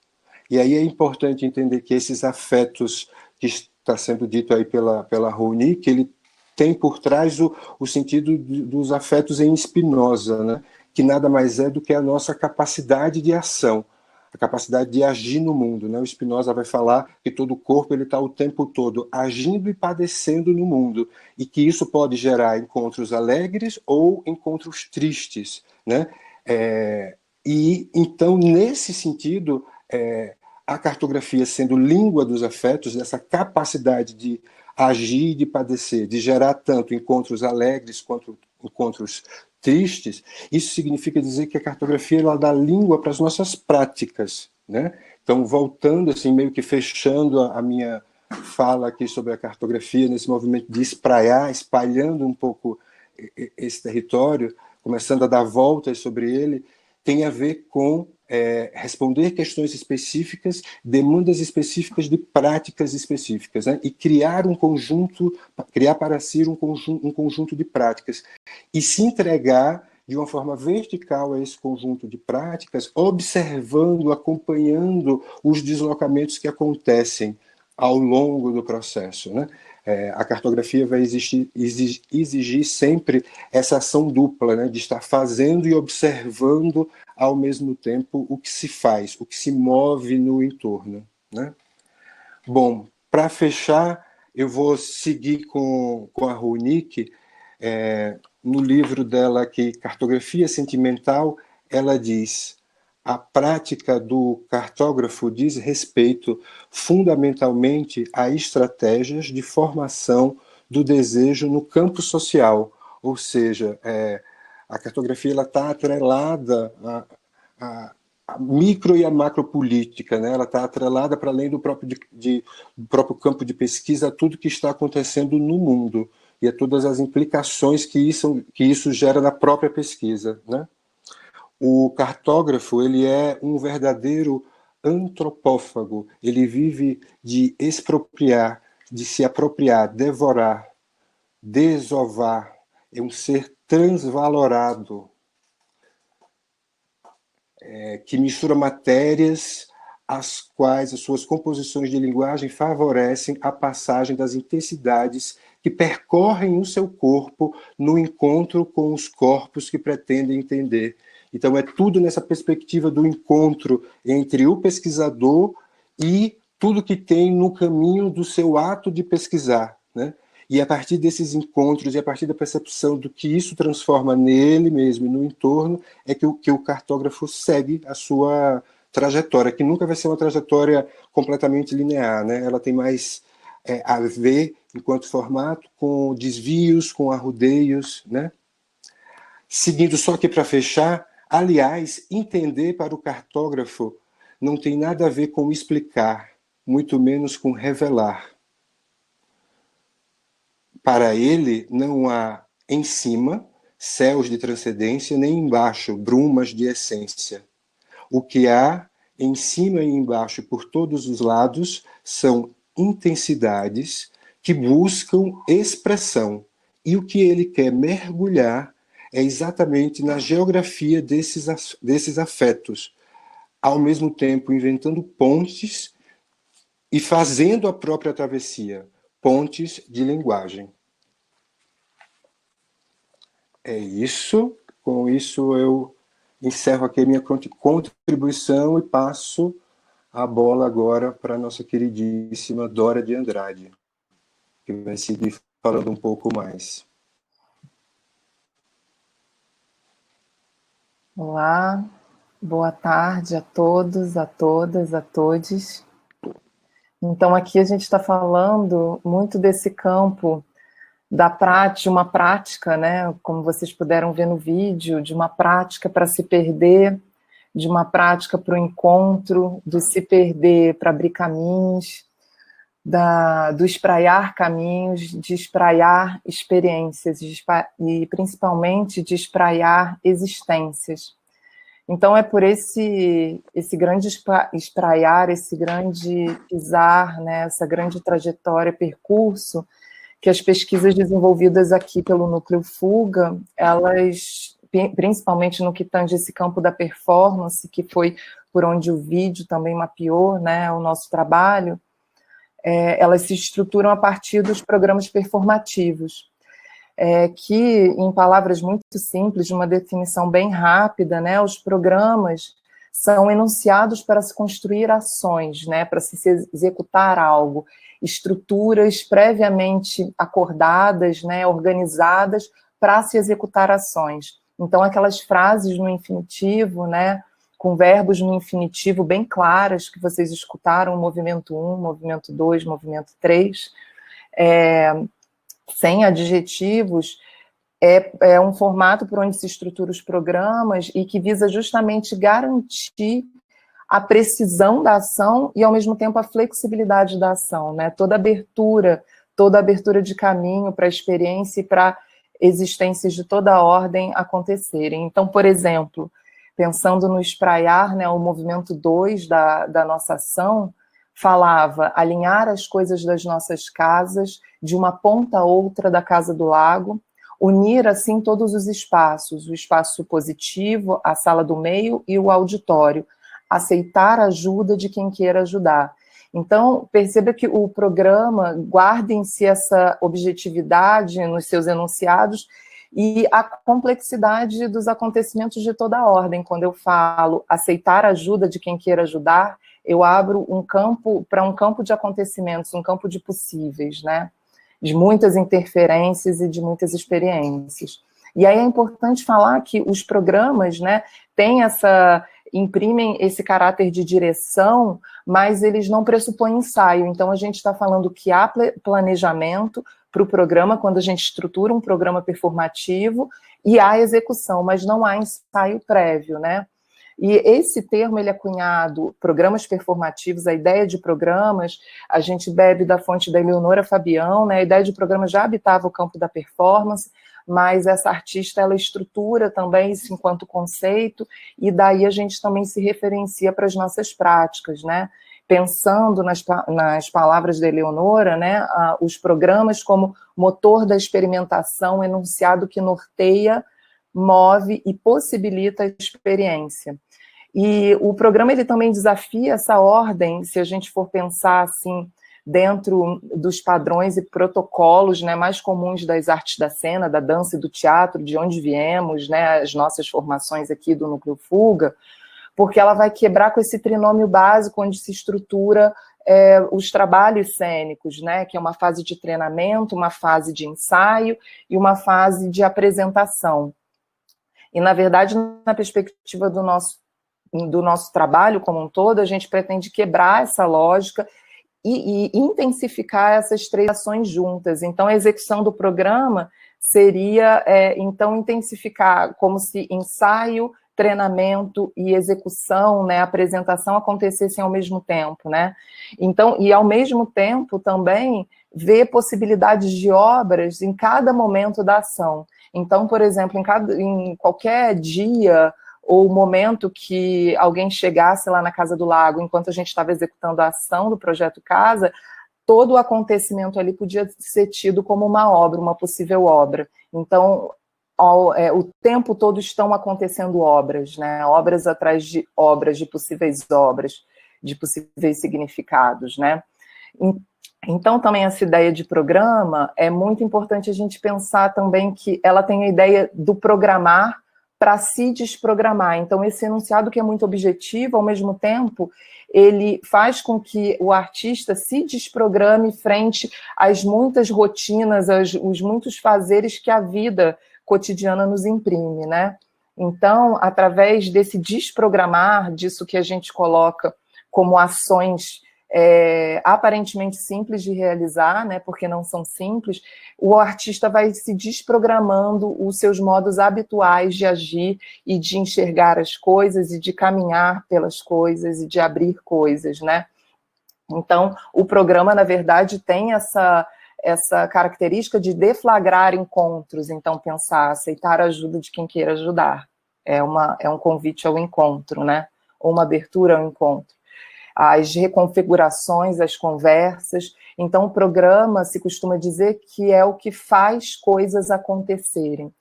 E aí é importante entender que esses afetos que está sendo dito aí pela Ronick, ele tem por trás o sentido dos afetos em Spinoza, né? Que nada mais é do que a nossa capacidade de ação, a capacidade de agir no mundo, né? O Spinoza vai falar que todo o corpo está o tempo todo agindo e padecendo no mundo, e que isso pode gerar encontros alegres ou encontros tristes, né? E então, nesse sentido, a cartografia sendo língua dos afetos, dessa capacidade de agir e de padecer, de gerar tanto encontros alegres quanto encontros tristes, isso significa dizer que a cartografia ela dá língua para as nossas práticas, né? Então, voltando assim, meio que fechando a minha fala aqui sobre a cartografia, nesse movimento de espraiar, espalhando um pouco esse território, começando a dar voltas sobre ele, tem a ver com responder questões específicas, demandas específicas de práticas específicas, né? E criar para si um conjunto de práticas e se entregar de uma forma vertical a esse conjunto de práticas, observando, acompanhando os deslocamentos que acontecem ao longo do processo, né? A cartografia vai exigir sempre essa ação dupla, né, de estar fazendo e observando ao mesmo tempo o que se faz, o que se move no entorno, né? Bom, para fechar, eu vou seguir com a Ronick. No livro dela aqui, Cartografia Sentimental, ela diz: a prática do cartógrafo diz respeito fundamentalmente a estratégias de formação do desejo no campo social, ou seja, a cartografia está atrelada à micro e à macropolítica, né? Ela está atrelada para além do próprio campo de pesquisa a tudo que está acontecendo no mundo e a todas as implicações que isso gera na própria pesquisa, né? O cartógrafo ele é um verdadeiro antropófago, ele vive de expropriar, de se apropriar, devorar, desovar, é um ser transvalorado, que mistura matérias as quais as suas composições de linguagem favorecem a passagem das intensidades que percorrem o seu corpo no encontro com os corpos que pretendem entender. Então, é tudo nessa perspectiva do encontro entre o pesquisador e tudo que tem no caminho do seu ato de pesquisar, né? E a partir desses encontros e a partir da percepção do que isso transforma nele mesmo e no entorno, é que o cartógrafo segue a sua trajetória, que nunca vai ser uma trajetória completamente linear, né? Ela tem mais a ver, enquanto formato, com desvios, com arrudeios, né? Seguindo só aqui para fechar, aliás, entender para o cartógrafo não tem nada a ver com explicar, muito menos com revelar. Para ele, não há em cima céus de transcendência, nem embaixo brumas de essência. O que há em cima e embaixo, por todos os lados, são intensidades que buscam expressão. E o que ele quer mergulhar é exatamente na geografia desses afetos, ao mesmo tempo inventando pontes e fazendo a própria travessia, pontes de linguagem. É isso. Com isso eu encerro aqui a minha contribuição e passo a bola agora para a nossa queridíssima Dora de Andrade, que vai seguir falando um pouco mais. Olá, boa tarde a todos, a todas, a todes. Então, aqui a gente está falando muito desse campo da prática, uma prática, né, como vocês puderam ver no vídeo, de uma prática para se perder, de uma prática para o encontro, do se perder para abrir caminhos, do espraiar caminhos, de espraiar experiências e principalmente de espraiar existências. Então é por esse grande espraiar, esse grande pisar, né, essa grande trajetória, percurso, que as pesquisas desenvolvidas aqui pelo Núcleo Fuga, elas, principalmente no que tange esse campo da performance, que foi por onde o vídeo também mapeou, né, o nosso trabalho, elas se estruturam a partir dos programas performativos, que, em palavras muito simples, de uma definição bem rápida, né, os programas são enunciados para se construir ações, né, para se executar algo, estruturas previamente acordadas, né, organizadas para se executar ações. Então, aquelas frases no infinitivo, né, com verbos no infinitivo bem claras, que vocês escutaram, movimento 1, movimento 2, movimento 3, sem adjetivos, é um formato por onde se estrutura os programas e que visa justamente garantir a precisão da ação e, ao mesmo tempo, a flexibilidade da ação, né? Toda abertura de caminho para a experiência e para existências de toda a ordem acontecerem. Então, por exemplo, pensando no espraiar, né, o movimento 2 da nossa ação, falava alinhar as coisas das nossas casas de uma ponta a outra da casa do lago, unir, assim, todos os espaços, o espaço positivo, a sala do meio e o auditório, aceitar a ajuda de quem queira ajudar. Então, perceba que o programa guarda em si essa objetividade nos seus enunciados e a complexidade dos acontecimentos de toda a ordem. Quando eu falo aceitar a ajuda de quem queira ajudar, eu abro um campo para um campo de acontecimentos, um campo de possíveis, né? De muitas interferências e de muitas experiências. E aí é importante falar que os programas, né, imprimem esse caráter de direção, mas eles não pressupõem ensaio. Então, a gente está falando que há planejamento para o programa, quando a gente estrutura um programa performativo, e há execução, mas não há ensaio prévio, né? E esse termo, ele é cunhado, programas performativos, a ideia de programas, a gente bebe da fonte da Eleonora Fabião, né? A ideia de programa já habitava o campo da performance, mas essa artista, ela estrutura também isso enquanto conceito, e daí a gente também se referencia para as nossas práticas, né? pensando nas palavras da Eleonora, né, os programas como motor da experimentação, enunciado que norteia, move e possibilita a experiência. E o programa ele também desafia essa ordem, se a gente for pensar assim, dentro dos padrões e protocolos, né, mais comuns das artes da cena, da dança e do teatro, de onde viemos, né, as nossas formações aqui do Núcleo Fuga, porque ela vai quebrar com esse trinômio básico onde se estrutura os trabalhos cênicos, né, que é uma fase de treinamento, uma fase de ensaio e uma fase de apresentação. E, na verdade, na perspectiva do nosso trabalho como um todo, a gente pretende quebrar essa lógica e intensificar essas três ações juntas. Então, a execução do programa seria, então, intensificar como se ensaio, treinamento e execução, né, apresentação acontecessem ao mesmo tempo, né? Então, e ao mesmo tempo também ver possibilidades de obras em cada momento da ação. Então, por exemplo, em qualquer dia ou momento que alguém chegasse lá na Casa do Lago, enquanto a gente estava executando a ação do Projeto Casa, todo o acontecimento ali podia ser tido como uma obra, uma possível obra. Então, o tempo todo estão acontecendo obras, né? Obras atrás de obras, de possíveis significados, né? Então, também essa ideia de programa, é muito importante a gente pensar também que ela tem a ideia do programar para se desprogramar. Então, esse enunciado que é muito objetivo, ao mesmo tempo, ele faz com que o artista se desprograme frente às muitas rotinas, os muitos fazeres que a vida cotidiana nos imprime, né? Então, através desse desprogramar, disso que a gente coloca como ações aparentemente simples de realizar, né, porque não são simples, o artista vai se desprogramando os seus modos habituais de agir e de enxergar as coisas e de caminhar pelas coisas e de abrir coisas, né? Então, o programa, na verdade, tem essa característica de deflagrar encontros, então pensar, aceitar a ajuda de quem queira ajudar. É um convite ao encontro, né? Ou uma abertura ao encontro. As reconfigurações, as conversas. Então, o programa se costuma dizer que é o que faz coisas acontecerem.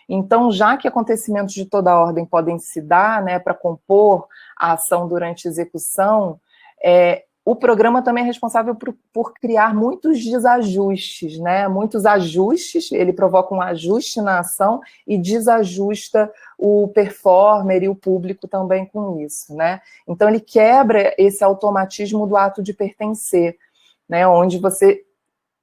Então, já que acontecimentos de toda ordem podem se dar, né, para compor a ação durante a execução, o programa também é responsável por criar muitos desajustes, né? Muitos ajustes, ele provoca um ajuste na ação e desajusta o performer e o público também com isso, né? Então, ele quebra esse automatismo do ato de pertencer, né? Onde você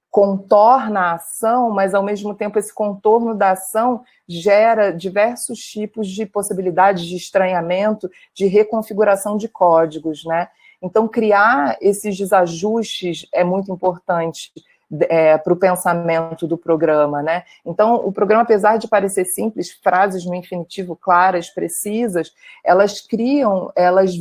contorna a ação, mas, ao mesmo tempo, esse contorno da ação gera diversos tipos de possibilidades de estranhamento, de reconfiguração de códigos, né? Então, criar esses desajustes é muito importante para o pensamento do programa, né? Então, o programa, apesar de parecer simples, frases no infinitivo claras, precisas, elas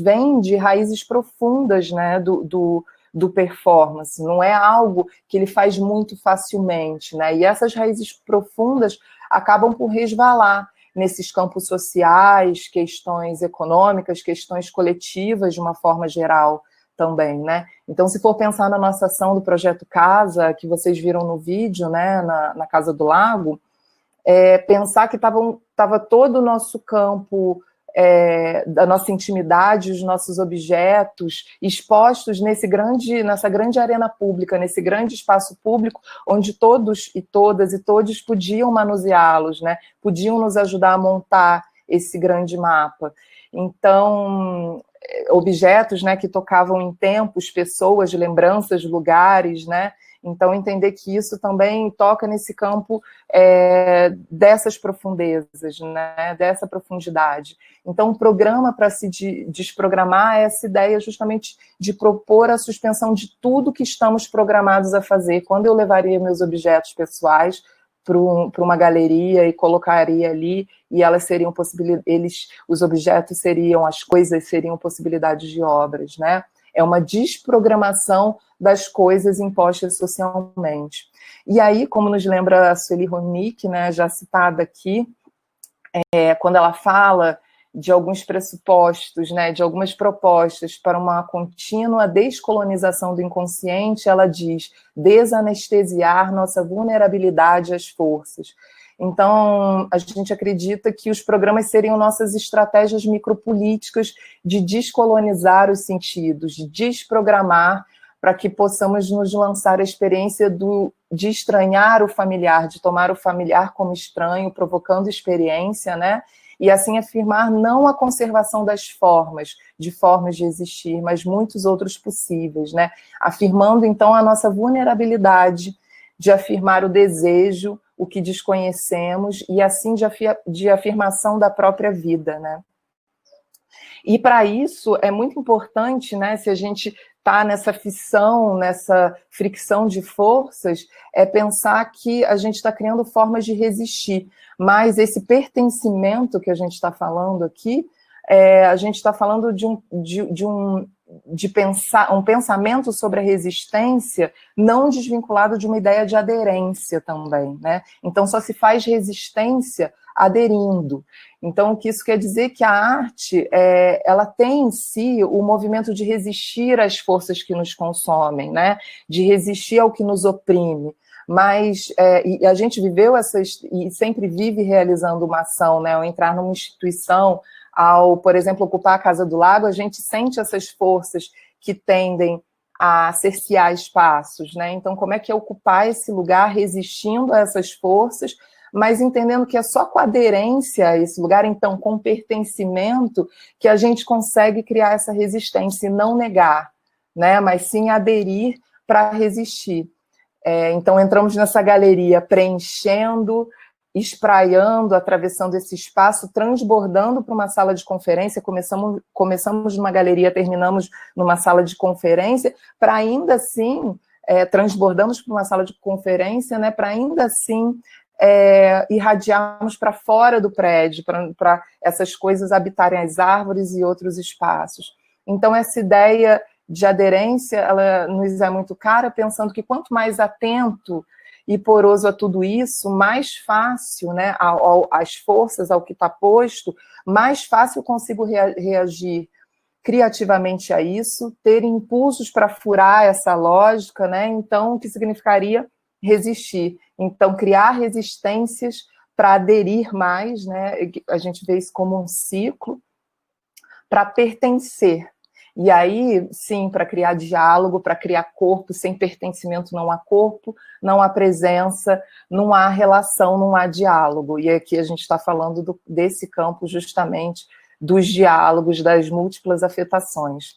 vêm de raízes profundas, né, do performance, não é algo que ele faz muito facilmente, né? E essas raízes profundas acabam por resvalar nesses campos sociais, questões econômicas, questões coletivas de uma forma geral também, né? Então, se for pensar na nossa ação do Projeto Casa, que vocês viram no vídeo, né, na Casa do Lago, pensar que estava todo o nosso campo, da nossa intimidade, os nossos objetos expostos nessa grande arena pública, nesse grande espaço público, onde todos e todas e todos podiam manuseá-los, né? Podiam nos ajudar a montar esse grande mapa. Então, objetos, né, que tocavam em tempos, pessoas, lembranças, lugares, né? Então, entender que isso também toca nesse campo dessas profundezas, né, dessa profundidade. Então, o programa para se desprogramar é essa ideia justamente de propor a suspensão de tudo que estamos programados a fazer. Quando eu levaria meus objetos pessoais para uma galeria e colocaria ali, e elas seriam os objetos seriam, as coisas seriam possibilidades de obras, né? É uma desprogramação das coisas impostas socialmente. E aí, como nos lembra a Sueli Ronick, né, já citada aqui, quando ela fala de alguns pressupostos, né, de algumas propostas para uma contínua descolonização do inconsciente, ela diz desanestesiar nossa vulnerabilidade às forças. Então, a gente acredita que os programas seriam nossas estratégias micropolíticas de descolonizar os sentidos, de desprogramar, para que possamos nos lançar a experiência de estranhar o familiar, de tomar o familiar como estranho, provocando experiência, né? E assim afirmar não a conservação das formas de existir, mas muitos outros possíveis, né? Afirmando, então, a nossa vulnerabilidade de afirmar o desejo, o que desconhecemos, e assim de afirmação da própria vida, né? E para isso é muito importante, né, se a gente está nessa fissão, nessa fricção de forças, é pensar que a gente está criando formas de resistir, mas esse pertencimento que a gente está falando aqui, a gente está falando de um pensamento sobre a resistência não desvinculado de uma ideia de aderência também, né? Então só se faz resistência aderindo. Então, o que isso quer dizer? Que a arte, ela tem em si o movimento de resistir às forças que nos consomem, né? De resistir ao que nos oprime. Mas e a gente viveu e sempre vive realizando uma ação, né? Ao entrar numa instituição, ao, por exemplo, ocupar a Casa do Lago, a gente sente essas forças que tendem a cercear espaços, né? Então, como é que é ocupar esse lugar resistindo a essas forças, mas entendendo que é só com aderência a esse lugar, então, com pertencimento, que a gente consegue criar essa resistência e não negar, né? Mas sim aderir para resistir. Então, entramos nessa galeria preenchendo, espraiando, atravessando esse espaço, transbordando para uma sala de conferência, começamos numa galeria, terminamos numa sala de conferência, para ainda assim, transbordamos para uma sala de conferência, né, para ainda assim irradiarmos para fora do prédio, para essas coisas habitarem as árvores e outros espaços. Então, essa ideia de aderência, ela nos é muito cara, pensando que quanto mais atento e poroso a tudo isso, mais fácil, né, às forças, ao que está posto, mais fácil eu consigo reagir criativamente a isso, ter impulsos para furar essa lógica, né? Então, o que significaria resistir? Então, criar resistências para aderir mais, né? A gente vê isso como um ciclo, para pertencer. E aí, sim, para criar diálogo, para criar corpo, sem pertencimento não há corpo, não há presença, não há relação, não há diálogo. E aqui a gente está falando desse campo justamente dos diálogos, das múltiplas afetações.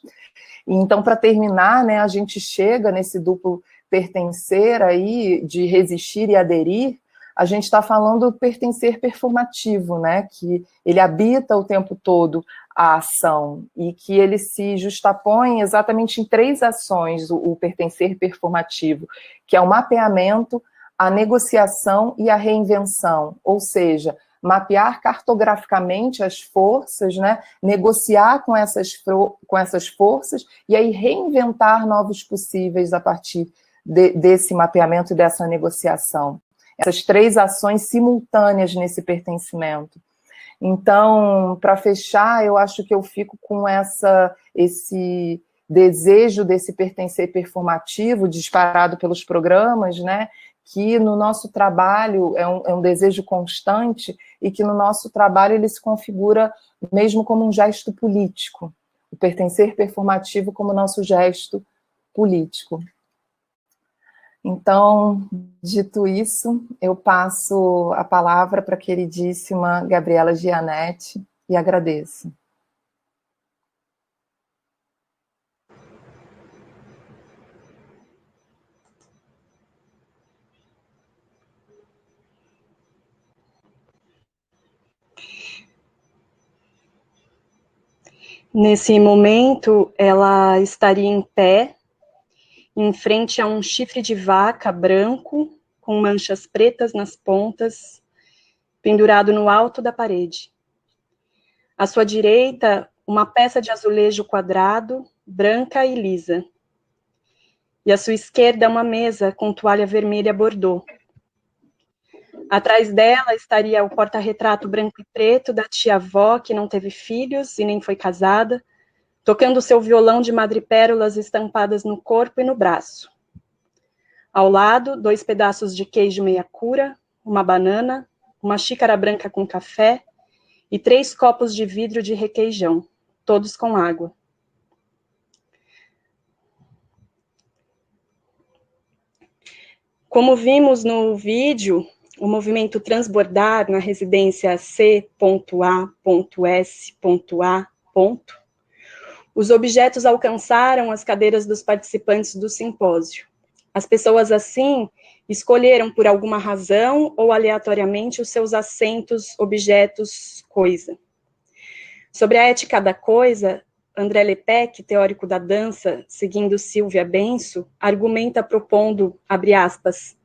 E então, para terminar, né, a gente chega nesse duplo pertencer aí, de resistir e aderir, a gente está falando do pertencer performativo, né, que ele habita o tempo todo a ação e que ele se justapõe exatamente em 3 ações, o pertencer performativo, que é o mapeamento, a negociação e a reinvenção, ou seja, mapear cartograficamente as forças, né, negociar com essas forças e aí reinventar novos possíveis a partir desse mapeamento e dessa negociação. Essas 3 ações simultâneas nesse pertencimento. Então, para fechar, eu acho que eu fico com esse desejo desse pertencer performativo, disparado pelos programas, né, que no nosso trabalho é um desejo constante e que no nosso trabalho ele se configura mesmo como um gesto político, o pertencer performativo como nosso gesto político. Então, dito isso, eu passo a palavra para a queridíssima Gabriela Gianetti e agradeço. Nesse momento, ela estaria em pé, em frente a um chifre de vaca branco, com manchas pretas nas pontas, pendurado no alto da parede. À sua direita, uma peça de azulejo quadrado, branca e lisa. E à sua esquerda, uma mesa com toalha vermelha bordô. Atrás dela estaria o porta-retrato branco e preto da tia-avó, que não teve filhos e nem foi casada, tocando seu violão de madrepérolas estampadas no corpo e no braço. Ao lado, 2 pedaços de queijo meia cura, uma banana, uma xícara branca com café e 3 copos de vidro de requeijão, todos com água. Como vimos no vídeo, o movimento transbordar na residência C.A.S.A. Os objetos alcançaram as cadeiras dos participantes do simpósio. As pessoas, assim, escolheram por alguma razão ou aleatoriamente os seus assentos, objetos, coisa. Sobre a ética da coisa, André Lepec, teórico da dança, seguindo Silvia Benso, argumenta propondo, abre aspas,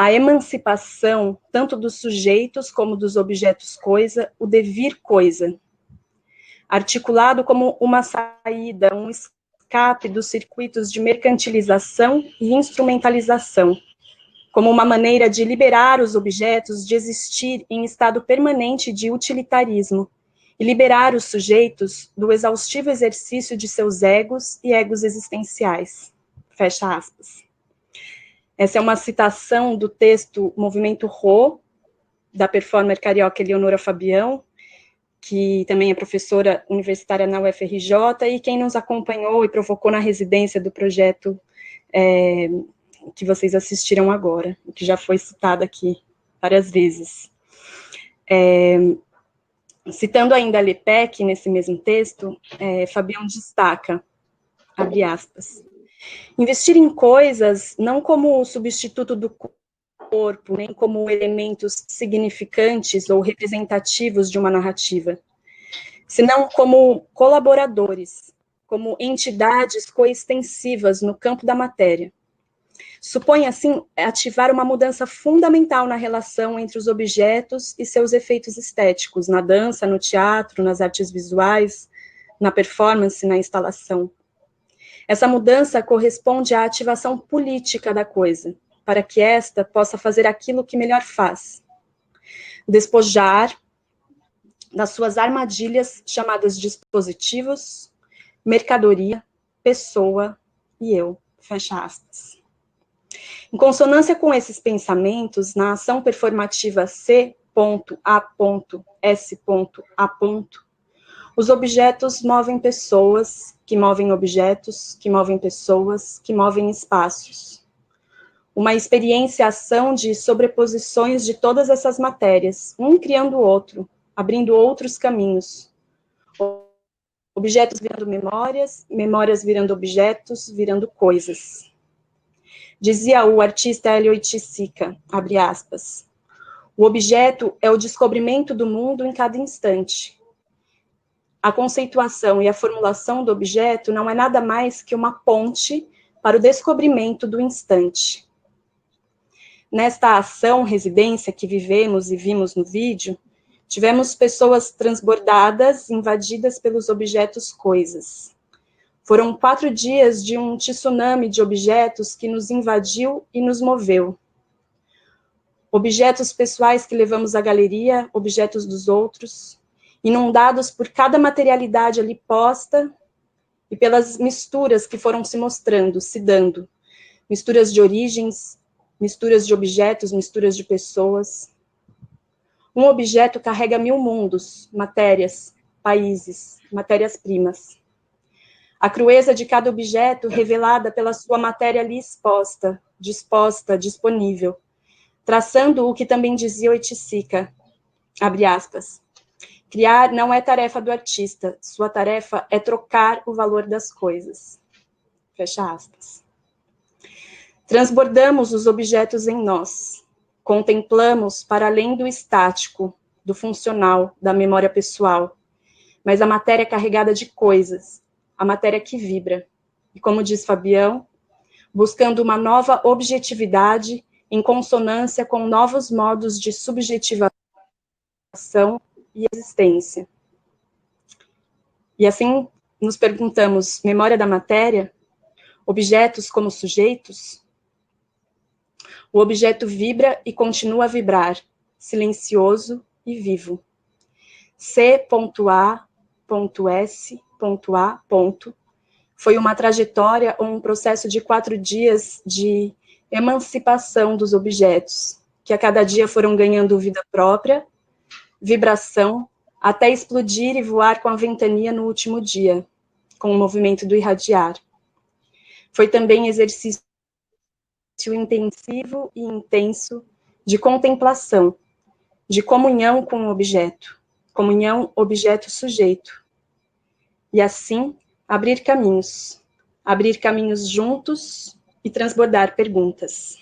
a emancipação tanto dos sujeitos como dos objetos coisa, o devir coisa, articulado como uma saída, um escape dos circuitos de mercantilização e instrumentalização, como uma maneira de liberar os objetos de existir em estado permanente de utilitarismo e liberar os sujeitos do exaustivo exercício de seus egos e egos existenciais. Fecha aspas. Essa é uma citação do texto Movimento Rô, da performer carioca Eleonora Fabião, que também é professora universitária na UFRJ, e quem nos acompanhou e provocou na residência do projeto que vocês assistiram agora, que já foi citado aqui várias vezes. Citando ainda Lepec, nesse mesmo texto, Fabião destaca, abre aspas, investir em coisas não como substituto do corpo, nem como elementos significantes ou representativos de uma narrativa, senão como colaboradores, como entidades coextensivas no campo da matéria. Supõe, assim, ativar uma mudança fundamental na relação entre os objetos e seus efeitos estéticos, na dança, no teatro, nas artes visuais, na performance, na instalação. Essa mudança corresponde à ativação política da coisa, para que esta possa fazer aquilo que melhor faz. Despojar das suas armadilhas chamadas dispositivos, mercadoria, pessoa e eu. Fecha aspas. Em consonância com esses pensamentos, na ação performativa C.A.S.A., os objetos movem pessoas, que movem objetos, que movem pessoas, que movem espaços. Uma experiência-ação de sobreposições de todas essas matérias, um criando o outro, abrindo outros caminhos. Objetos virando memórias, memórias virando objetos, virando coisas. Dizia o artista Hélio Oiticica, abre aspas, o objeto é o descobrimento do mundo em cada instante. A conceituação e a formulação do objeto não é nada mais que uma ponte para o descobrimento do instante. Nesta ação, residência que vivemos e vimos no vídeo, tivemos pessoas transbordadas, invadidas pelos objetos coisas. Foram 4 dias de um tsunami de objetos que nos invadiu e nos moveu. Objetos pessoais que levamos à galeria, objetos dos outros, inundados por cada materialidade ali posta e pelas misturas que foram se mostrando, se dando. Misturas de origens, misturas de objetos, misturas de pessoas. Um objeto carrega 1000 mundos, matérias, países, matérias-primas. A crueza de cada objeto revelada pela sua matéria ali exposta, disposta, disponível, traçando o que também dizia Oiticica, abre aspas, criar não é tarefa do artista, sua tarefa é trocar o valor das coisas, fecha aspas. Transbordamos os objetos em nós, contemplamos para além do estático, do funcional, da memória pessoal, mas a matéria carregada de coisas, a matéria que vibra, e como diz Fabião, buscando uma nova objetividade em consonância com novos modos de subjetivação e existência. E assim nos perguntamos, memória da matéria, objetos como sujeitos? O objeto vibra e continua a vibrar, silencioso e vivo. C.A.S.A. Foi uma trajetória ou um processo de 4 dias de emancipação dos objetos, que a cada dia foram ganhando vida própria, vibração, até explodir e voar com a ventania no último dia, com o movimento do irradiar. Foi também exercício intensivo e intenso de contemplação, de comunhão com o objeto, comunhão objeto-sujeito. E assim, abrir caminhos juntos e transbordar perguntas.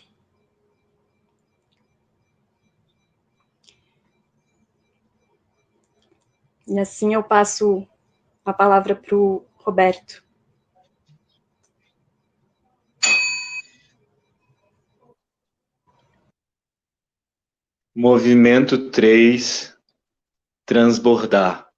E assim eu passo a palavra para o Roberto. Movimento 3, transbordar.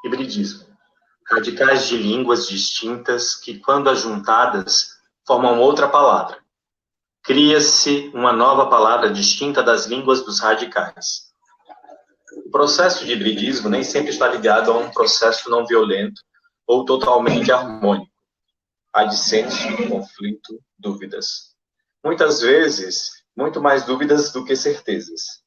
Hibridismo. Radicais de línguas distintas que, quando ajuntadas, formam outra palavra. Cria-se uma nova palavra distinta das línguas dos radicais. O processo de hibridismo nem sempre está ligado a um processo não violento ou totalmente harmônico. Há dissenso, conflito, dúvidas. Muitas vezes, muito mais dúvidas do que certezas.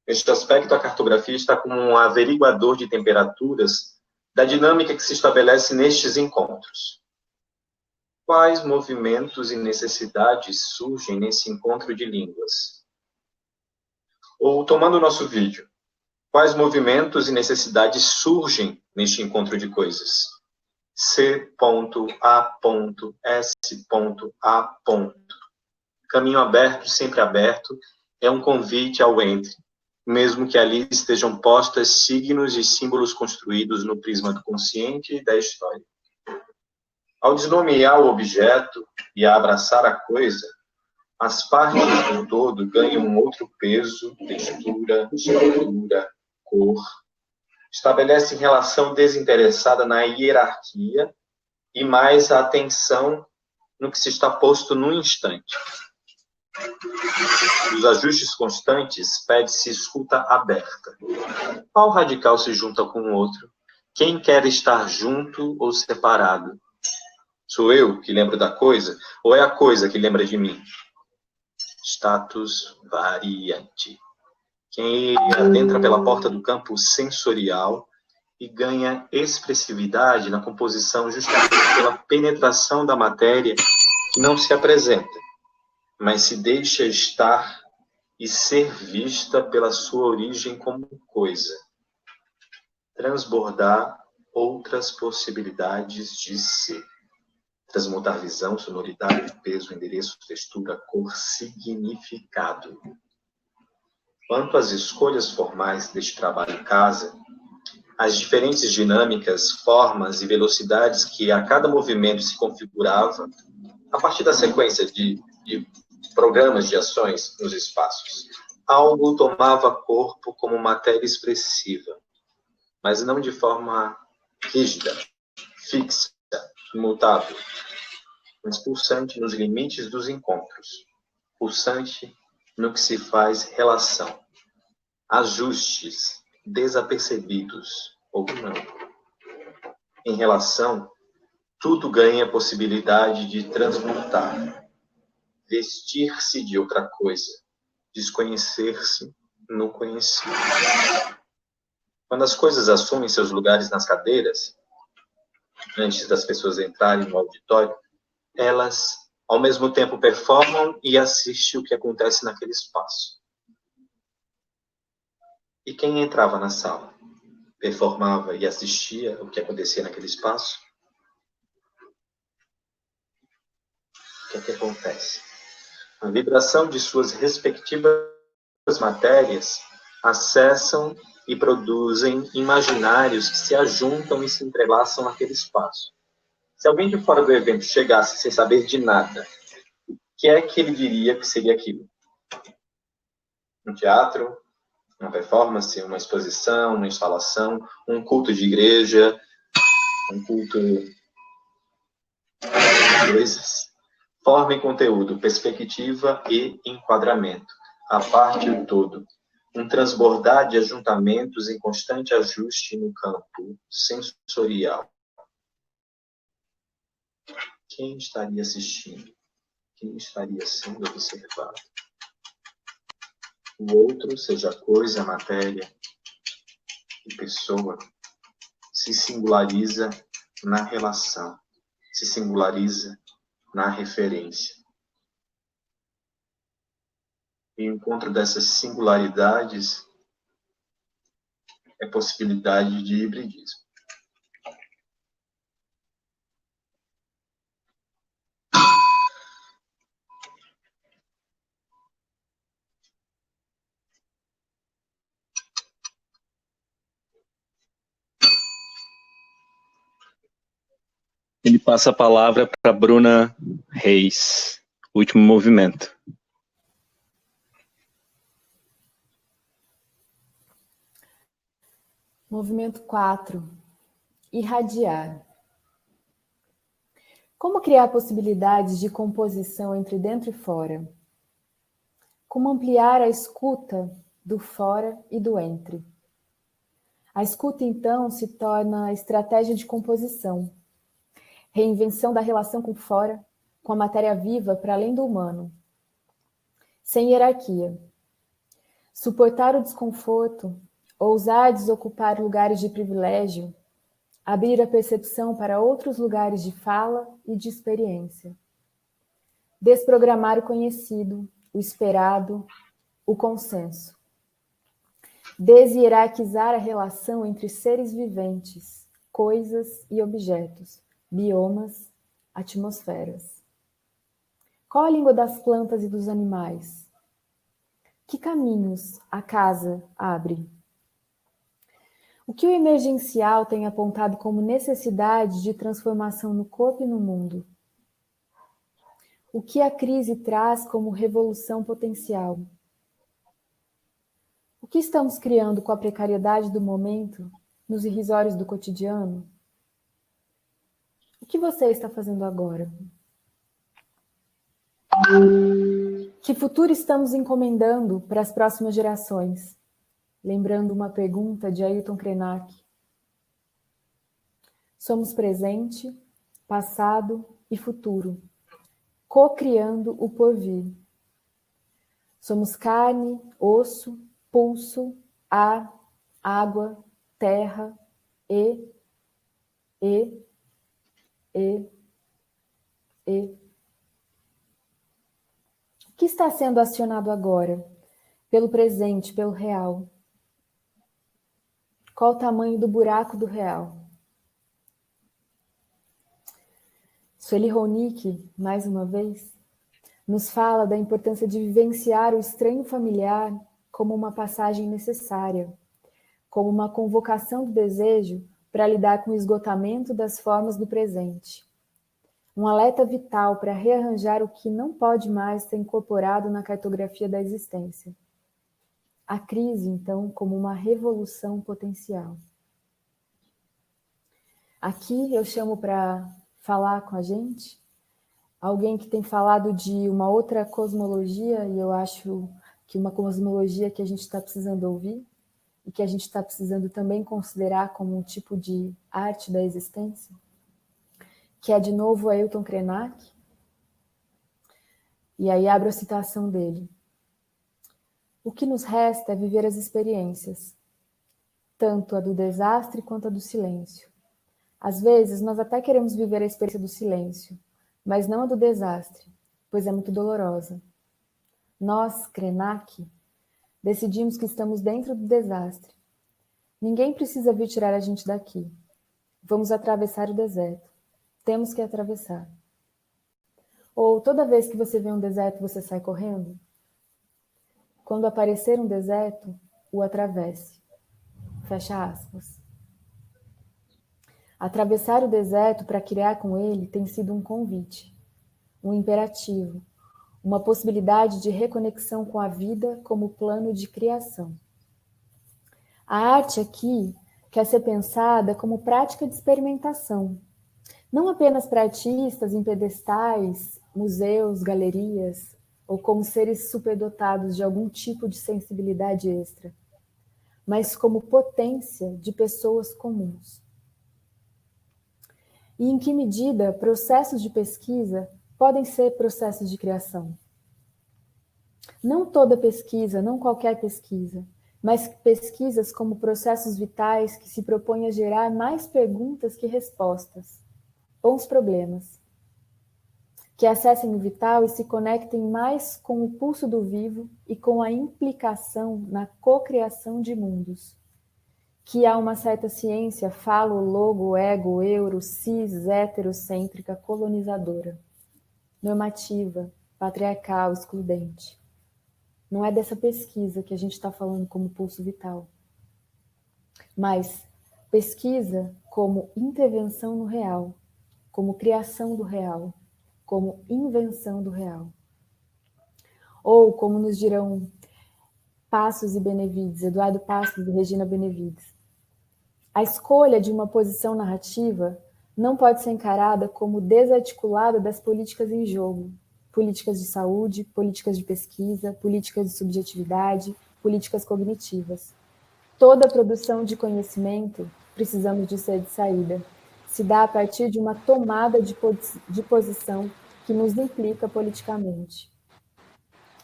Neste aspecto, a cartografia está como um averiguador de temperaturas da dinâmica que se estabelece nestes encontros. Quais movimentos e necessidades surgem nesse encontro de línguas? Ou, tomando o nosso vídeo, quais movimentos e necessidades surgem neste encontro de coisas? C.A.S.A. Caminho aberto, sempre aberto, é um convite ao entre, mesmo que ali estejam postas signos e símbolos construídos no prisma do consciente e da história. Ao desnomear o objeto e a abraçar a coisa, as partes do todo ganham um outro peso, textura, estrutura, cor. Estabelecem relação desinteressada na hierarquia e mais a atenção no que se está posto no instante. Dos ajustes constantes, pede-se escuta aberta. Qual radical se junta com o outro? Quem quer estar junto ou separado? Sou eu que lembro da coisa, ou é a coisa que lembra de mim? Status variante. Quem adentra pela porta do campo sensorial e ganha expressividade na composição justamente pela penetração da matéria que não se apresenta, mas se deixa estar e ser vista pela sua origem como coisa. Transbordar outras possibilidades de ser. Transmutar visão, sonoridade, peso, endereço, textura, cor, significado. Quanto às escolhas formais deste trabalho em casa, as diferentes dinâmicas, formas e velocidades que a cada movimento se configurava a partir da sequência de programas de ações nos espaços. Algo tomava corpo como matéria expressiva, mas não de forma rígida, fixa, imutável, mas pulsante nos limites dos encontros, pulsante no que se faz relação, ajustes desapercebidos ou não. Em relação, tudo ganha possibilidade de transmutar, vestir-se de outra coisa, desconhecer-se no conhecido. Quando as coisas assumem seus lugares nas cadeiras, antes das pessoas entrarem no auditório, elas, ao mesmo tempo, performam e assistem o que acontece naquele espaço. E quem entrava na sala, performava e assistia o que acontecia naquele espaço? O que acontece? A vibração de suas respectivas matérias acessam e produzem imaginários que se ajuntam e se entrelaçam naquele espaço. Se alguém de fora do evento chegasse sem saber de nada, o que é que ele diria que seria aquilo? Um teatro, Uma performance, uma exposição, uma instalação, um culto de igreja, um culto de coisas. Forma e conteúdo, perspectiva e enquadramento. A parte e o todo. Um transbordar de ajuntamentos em constante ajuste no campo sensorial. Quem estaria assistindo? Quem estaria sendo observado? O outro, seja coisa, matéria e pessoa, se singulariza na relação, se singulariza na referência. E o encontro dessas singularidades é possibilidade de hibridismo. Ele passa a palavra para Bruna Reis. Último movimento. Movimento 4. Irradiar. Como criar possibilidades de composição entre dentro e fora? Como ampliar a escuta do fora e do entre? A escuta, então, se torna estratégia de composição. Reinvenção da relação com fora, com a matéria viva para além do humano. Sem hierarquia. Suportar o desconforto, ousar desocupar lugares de privilégio, abrir a percepção para outros lugares de fala e de experiência. Desprogramar o conhecido, o esperado, o consenso. Deshierarquizar a relação entre seres viventes, coisas e objetos, biomas, atmosferas. Qual a língua das plantas e dos animais? Que caminhos a casa abre? O que o emergencial tem apontado como necessidade de transformação no corpo e no mundo? O que a crise traz como revolução potencial? O que estamos criando com a precariedade do momento, nos irrisórios do cotidiano? O que você está fazendo agora? Que futuro estamos encomendando para as próximas gerações? Lembrando uma pergunta de Ailton Krenak. Somos presente, passado e futuro, co-criando o porvir. Somos carne, osso, pulso, ar, água, terra, e. O que está sendo acionado agora? Pelo presente, pelo real? Qual o tamanho do buraco do real? Sueli Ronick, mais uma vez, nos fala da importância de vivenciar o estranho familiar como uma passagem necessária, como uma convocação do desejo para lidar com o esgotamento das formas do presente. Um alerta vital para rearranjar o que não pode mais ser incorporado na cartografia da existência. A crise, então, como uma revolução potencial. Aqui eu chamo para falar com a gente alguém que tem falado de uma outra cosmologia, e eu acho que uma cosmologia que a gente está precisando ouvir, e que a gente está precisando também considerar como um tipo de arte da existência, que é de novo Ailton Krenak, e aí abro a citação dele. O que nos resta é viver as experiências, tanto a do desastre quanto a do silêncio. Às vezes, nós até queremos viver a experiência do silêncio, mas não a do desastre, pois é muito dolorosa. Nós, Krenak, decidimos que estamos dentro do desastre. Ninguém precisa vir tirar a gente daqui. Vamos atravessar o deserto. Temos que atravessar. Ou toda vez que você vê um deserto, você sai correndo? Quando aparecer um deserto, o atravesse. Fecha aspas. Atravessar o deserto para criar com ele tem sido um convite, um imperativo, uma possibilidade de reconexão com a vida como plano de criação. A arte aqui quer ser pensada como prática de experimentação, não apenas para artistas em pedestais, museus, galerias, ou como seres superdotados de algum tipo de sensibilidade extra, mas como potência de pessoas comuns. E em que medida processos de pesquisa podem ser processos de criação? Não toda pesquisa, não qualquer pesquisa, mas pesquisas como processos vitais que se propõem a gerar mais perguntas que respostas, bons problemas, que acessem o vital e se conectem mais com o pulso do vivo e com a implicação na cocriação de mundos. Que há uma certa ciência falo, logo, ego, euro, cis, heterocêntrica, colonizadora, normativa, patriarcal, excludente. Não é dessa pesquisa que a gente está falando como pulso vital, mas pesquisa como intervenção no real, como criação do real, como invenção do real. Ou, como nos dirão Passos e Benevides, Eduardo Passos e Regina Benevides, a escolha de uma posição narrativa não pode ser encarada como desarticulada das políticas em jogo, políticas de saúde, políticas de pesquisa, políticas de subjetividade, políticas cognitivas. Toda produção de conhecimento, precisamos dizer de saída, se dá a partir de uma tomada de posição que nos implica politicamente.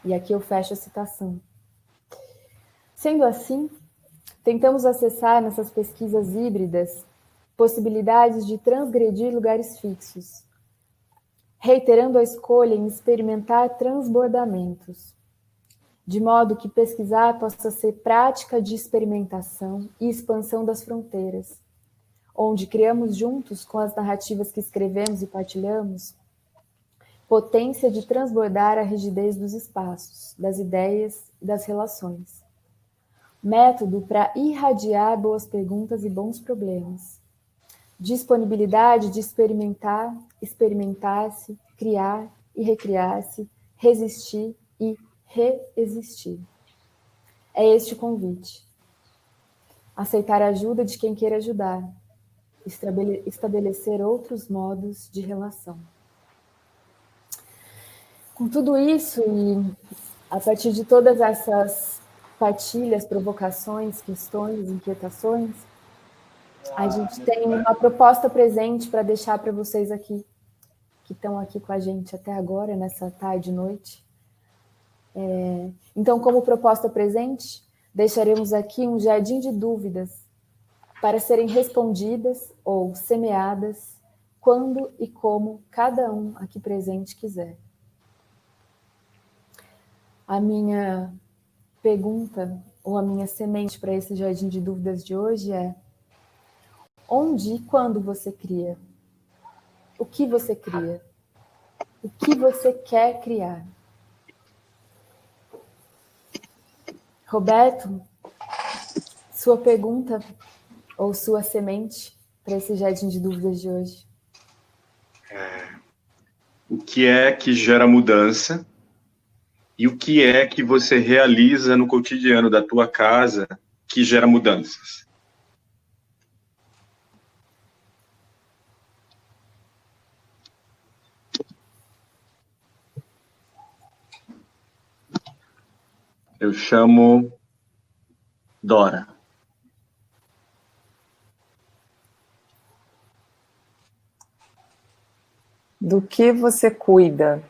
E aqui eu fecho a citação. Sendo assim, tentamos acessar nessas pesquisas híbridas possibilidades de transgredir lugares fixos, reiterando a escolha em experimentar transbordamentos, de modo que pesquisar possa ser prática de experimentação e expansão das fronteiras, onde criamos juntos com as narrativas que escrevemos e partilhamos, potência de transbordar a rigidez dos espaços, das ideias e das relações. Método para irradiar boas perguntas e bons problemas. Disponibilidade de experimentar, experimentar-se, criar e recriar-se, resistir e reexistir. É este o convite. Aceitar a ajuda de quem queira ajudar. Estabelecer outros modos de relação. Com tudo isso e a partir de todas essas partilhas, provocações, questões, inquietações, a gente tem uma proposta presente para deixar para vocês aqui, que estão aqui com a gente até agora, nessa tarde e noite. Então, como proposta presente, deixaremos aqui um jardim de dúvidas para serem respondidas ou semeadas quando e como cada um aqui presente quiser. A minha pergunta ou a minha semente para esse jardim de dúvidas de hoje é: onde e quando você cria? O que você cria? O que você quer criar? Roberto, sua pergunta ou sua semente para esse jardim de dúvidas de hoje? O que é que gera mudança? E o que é que você realiza no cotidiano da tua casa que gera mudanças? Eu chamo Dora. Do que você cuida?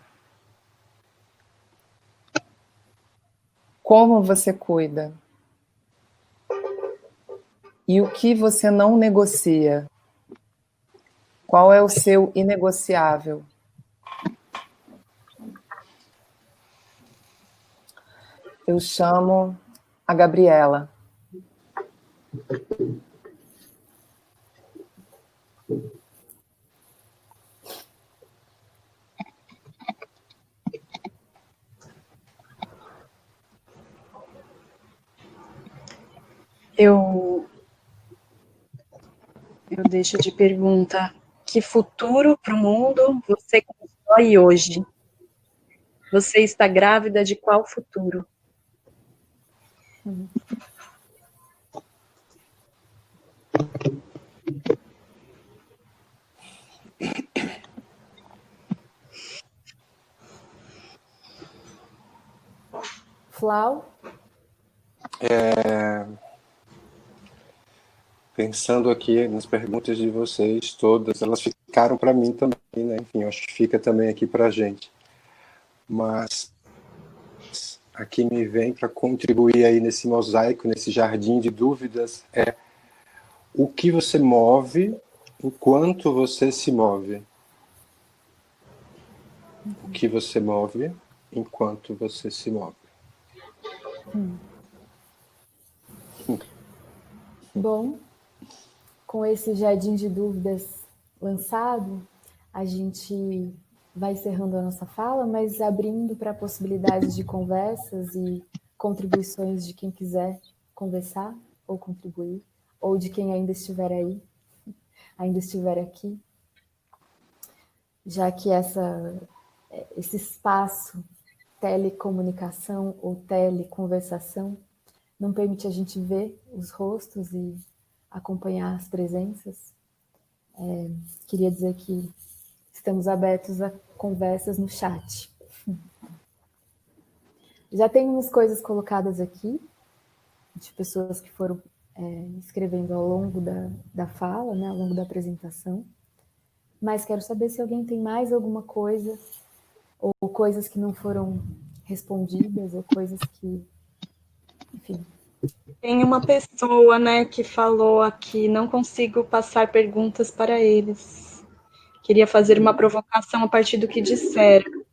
Como você cuida? E o que você não negocia? Qual é o seu inegociável? Eu chamo a Gabriela. Eu deixo de pergunta: que futuro para o mundo você constrói hoje? Você está grávida de qual futuro? Flau? Pensando aqui nas perguntas de vocês todas, elas ficaram para mim também, né? Enfim, eu acho que fica também aqui para a gente. Mas aqui me vem para contribuir aí nesse mosaico, nesse jardim de dúvidas, é o que você move enquanto você se move. O que você move enquanto você se move. Bom, com esse jardim de dúvidas lançado, a gente vai encerrando a nossa fala, mas abrindo para possibilidades de conversas e contribuições de quem quiser conversar ou contribuir, ou de quem ainda estiver aí, ainda estiver aqui, já que esse espaço telecomunicação ou teleconversação não permite a gente ver os rostos e acompanhar as presenças. Queria dizer que estamos abertos a conversas no chat. Já tem umas coisas colocadas aqui, de pessoas que foram escrevendo ao longo da fala, né, ao longo da apresentação, mas quero saber se alguém tem mais alguma coisa, ou coisas que não foram respondidas, ou coisas que, enfim. Tem uma pessoa, né, que falou aqui, não consigo passar perguntas para eles. Queria fazer uma provocação a partir do que disseram.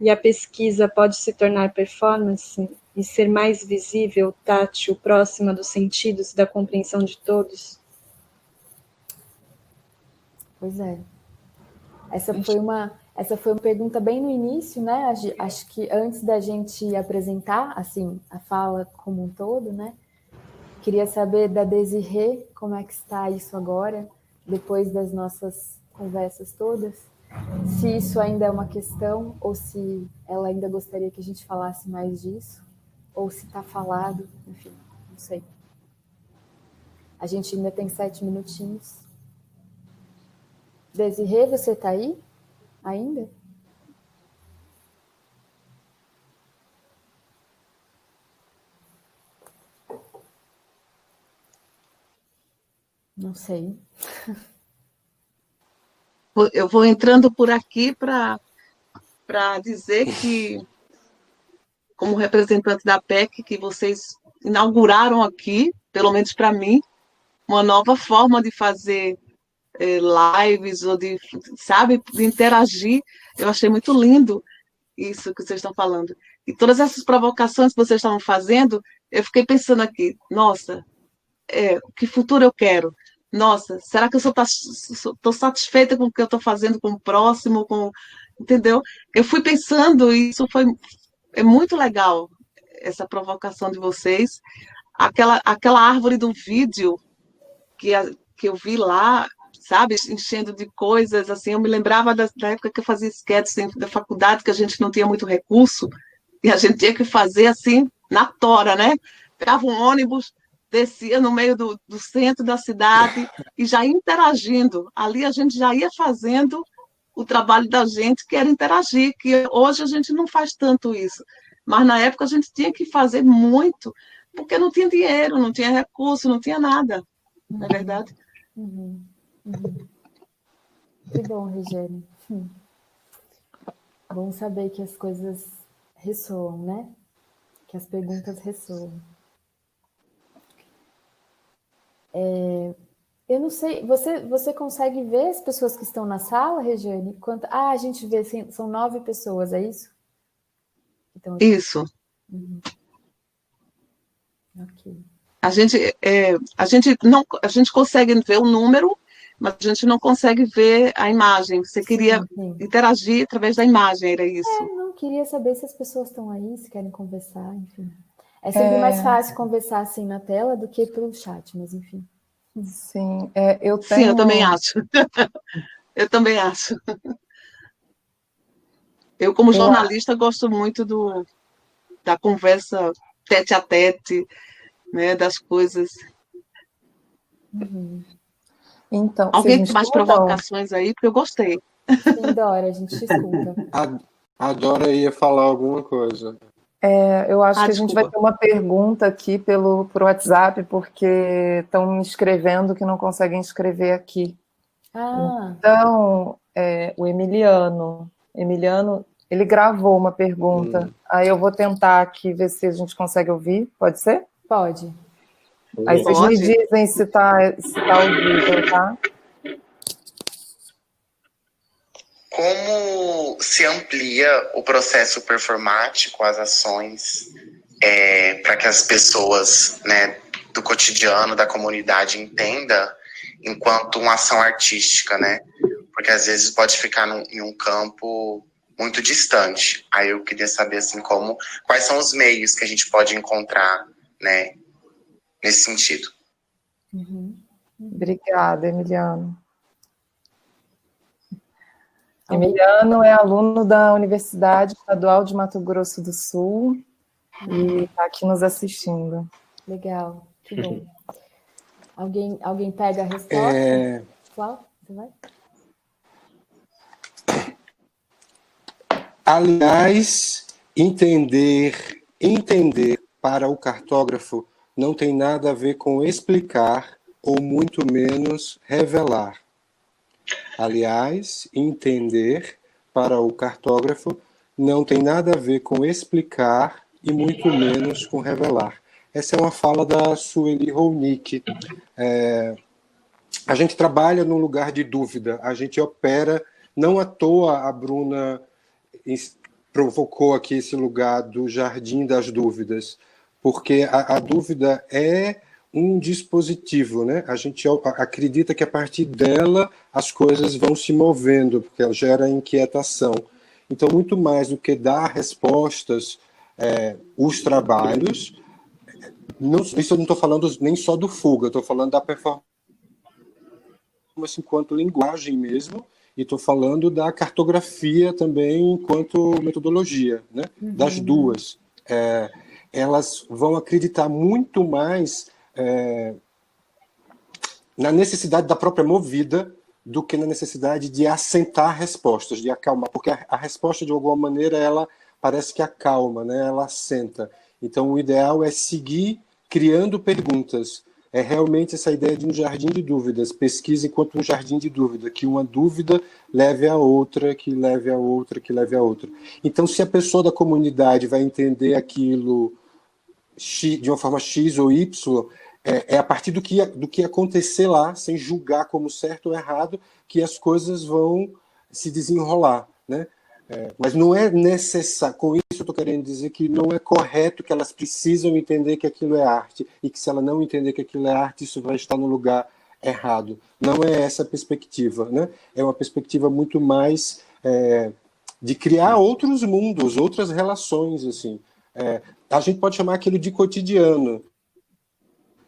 E a pesquisa pode se tornar performance e ser mais visível, tátil, próxima dos sentidos e da compreensão de todos? Pois é. Essa foi uma pergunta bem no início, né? Acho que antes da gente apresentar, assim, a fala como um todo, né? Queria saber da Desirê, como é que está isso agora, depois das nossas conversas todas, se isso ainda é uma questão, ou se ela ainda gostaria que a gente falasse mais disso, ou se está falado, enfim, não sei. A gente ainda tem 7 minutinhos. Desirê, você está aí? Ainda? Não sei. Eu vou entrando por aqui para dizer que, como representante da PEC, que vocês inauguraram aqui, pelo menos para mim, uma nova forma de fazer lives ou de, sabe, de interagir. Eu achei muito lindo isso que vocês estão falando. E todas essas provocações que vocês estavam fazendo, eu fiquei pensando aqui, nossa, que futuro eu quero? Nossa, será que eu estou satisfeita com o que eu estou fazendo com o próximo? Entendeu? Eu fui pensando, e isso é muito legal, essa provocação de vocês. Aquela árvore do vídeo que eu vi lá, sabe, enchendo de coisas, assim, eu me lembrava da época que eu fazia sketches da faculdade, que a gente não tinha muito recurso, e a gente tinha que fazer, assim, na tora, né? Pegava um ônibus, descia no meio do centro da cidade e já ia interagindo. Ali a gente já ia fazendo o trabalho da gente, que era interagir, que hoje a gente não faz tanto isso. Mas na época a gente tinha que fazer muito, porque não tinha dinheiro, não tinha recurso, não tinha nada. Não é verdade? Que bom, Regiane. Bom saber que as coisas ressoam, né? Que as perguntas ressoam. Eu não sei, você consegue ver as pessoas que estão na sala, Regiane? A gente vê, são 9 pessoas, é isso? Então, isso. Ok. A gente consegue ver o número, mas a gente não consegue ver a imagem. Você queria interagir através da imagem, era isso? Não, queria saber se as pessoas estão aí, se querem conversar, enfim. É sempre mais fácil conversar assim na tela do que pelo chat, mas enfim. Sim, Sim, eu também acho. Eu também acho. Eu, como jornalista, gosto muito da conversa tete a tete, né, das coisas. Então, alguém tem mais provocações aí, porque eu gostei. Sim, Dora, a gente te escuta. A Dora ia falar alguma coisa. Eu acho que a gente vai desculpa. ter uma pergunta aqui por WhatsApp, porque estão me escrevendo que não conseguem escrever aqui. Então, o Emiliano, ele gravou uma pergunta. Aí eu vou tentar aqui ver se a gente consegue ouvir. Pode ser? Pode. Aí vocês me dizem se tá ouvido, tá? Como se amplia o processo performático, as ações, para que as pessoas, né, do cotidiano, da comunidade, entendam enquanto uma ação artística, né? Porque às vezes pode ficar em um campo muito distante. Aí eu queria saber, assim, quais são os meios que a gente pode encontrar, né, nesse sentido. Obrigada, Emiliano. Emiliano é aluno da Universidade Estadual de Mato Grosso do Sul e está aqui nos assistindo. Legal, que bom. Alguém pega a resposta? Flávio, você vai? Aliás, entender para o cartógrafo não tem nada a ver com explicar ou muito menos revelar. Aliás, entender para o cartógrafo não tem nada a ver com explicar e muito menos com revelar. Essa é uma fala da Sueli Rolnick. A gente trabalha num lugar de dúvida, a gente opera, não à toa a Bruna provocou aqui esse lugar do jardim das dúvidas, porque a dúvida é um dispositivo, né? A gente acredita que a partir dela as coisas vão se movendo, porque ela gera inquietação. Então, muito mais do que dar respostas, os trabalhos, isso eu não estou falando nem só do fuga, estou falando da performance enquanto linguagem mesmo, e estou falando da cartografia também enquanto metodologia, né? Das duas. Elas vão acreditar muito mais na necessidade da própria movida do que na necessidade de assentar respostas, de acalmar, porque a resposta, de alguma maneira, ela parece que acalma, né? Ela assenta. Então, o ideal é seguir criando perguntas. É realmente essa ideia de um jardim de dúvidas, pesquisa enquanto um jardim de dúvida, que uma dúvida leve a outra, que leve a outra, que leve a outra. Então, se a pessoa da comunidade vai entender aquilo de uma forma X ou Y, é a partir do que acontecer lá, sem julgar como certo ou errado, que as coisas vão se desenrolar, né? Mas não é necessário, com isso eu estou querendo dizer que não é correto que elas precisam entender que aquilo é arte, e que se ela não entender que aquilo é arte, isso vai estar no lugar errado. Não é essa a perspectiva, né? É uma perspectiva muito mais de criar outros mundos, outras relações, assim. A gente pode chamar aquilo de cotidiano.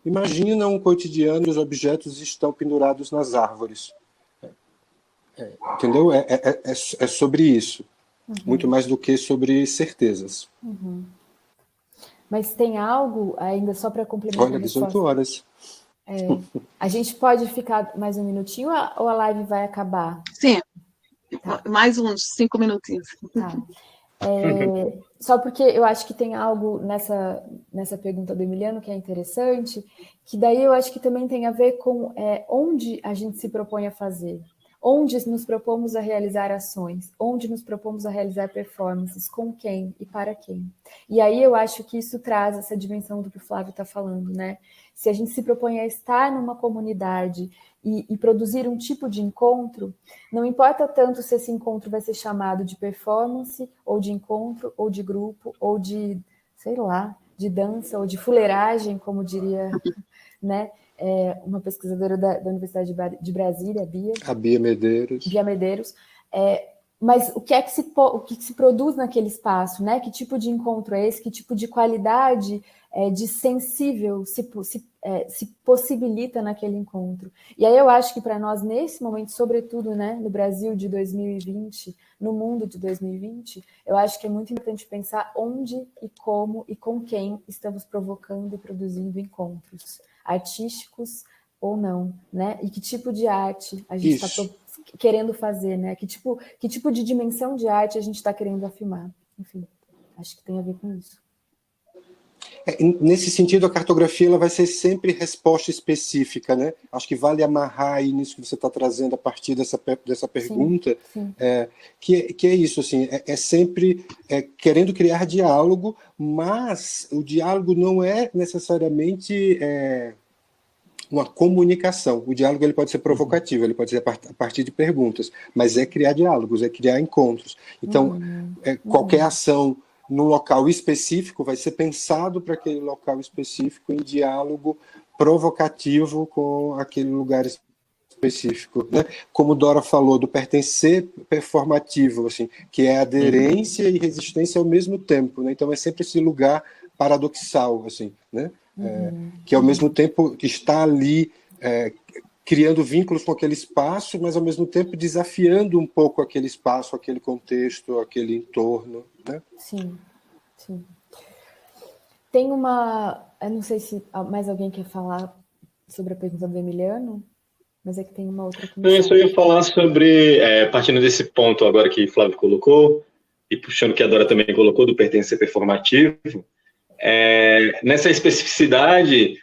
Imagina um cotidiano e os objetos estão pendurados nas árvores. Entendeu? É sobre isso. Muito mais do que sobre certezas. Mas tem algo, ainda só para complementar Olha, 18 horas. A gente pode ficar mais um minutinho ou a live vai acabar? Sim, mais uns 5 minutinhos. Tá. Só porque eu acho que tem algo nessa pergunta do Emiliano que é interessante, que daí eu acho que também tem a ver com onde a gente se propõe a fazer, onde nos propomos a realizar ações, onde nos propomos a realizar performances, com quem e para quem. E aí eu acho que isso traz essa dimensão do que o Flávio está falando, né? Se a gente se propõe a estar numa comunidade e produzir um tipo de encontro, não importa tanto se esse encontro vai ser chamado de performance, ou de encontro, ou de grupo, ou de, sei lá, de dança, ou de fuleiragem, como diria, né? Uma pesquisadora da Universidade de Brasília, a Bia Medeiros. Mas o que se produz naquele espaço, né? Que tipo de encontro é esse? Que tipo de qualidade de sensível se possibilita naquele encontro? E aí eu acho que para nós, nesse momento, sobretudo, né, no Brasil de 2020, no mundo de 2020, eu acho que é muito importante pensar onde e como e com quem estamos provocando e produzindo encontros artísticos ou não, né? E que tipo de arte a gente está querendo fazer, né? Que tipo de dimensão de arte a gente está querendo afirmar. Enfim. Acho que tem a ver com isso. Nesse sentido, a cartografia ela vai ser sempre resposta específica, né? Acho que vale amarrar aí nisso que você está trazendo a partir dessa pergunta, sim. Que é isso, assim, sempre querendo criar diálogo, mas o diálogo não é necessariamente uma comunicação. O diálogo ele pode ser provocativo, ele pode ser a partir de perguntas, mas é criar diálogos, é criar encontros. Então, qualquer ação num local específico vai ser pensado para aquele local específico em diálogo provocativo com aquele lugar específico, né? Como Dora falou, do pertencer performativo, assim, que é aderência e resistência ao mesmo tempo, né? Então é sempre esse lugar paradoxal, assim, né? Que ao mesmo tempo está ali criando vínculos com aquele espaço, mas ao mesmo tempo desafiando um pouco aquele espaço, aquele contexto, aquele entorno, né? Sim, sim. Tem uma... Eu não sei se mais alguém quer falar sobre a pergunta do Emiliano, mas é que tem uma outra que Eu só ia falar sobre, partindo desse ponto agora que o Flávio colocou, e puxando o que a Dora também colocou, do pertencer performativo, nessa especificidade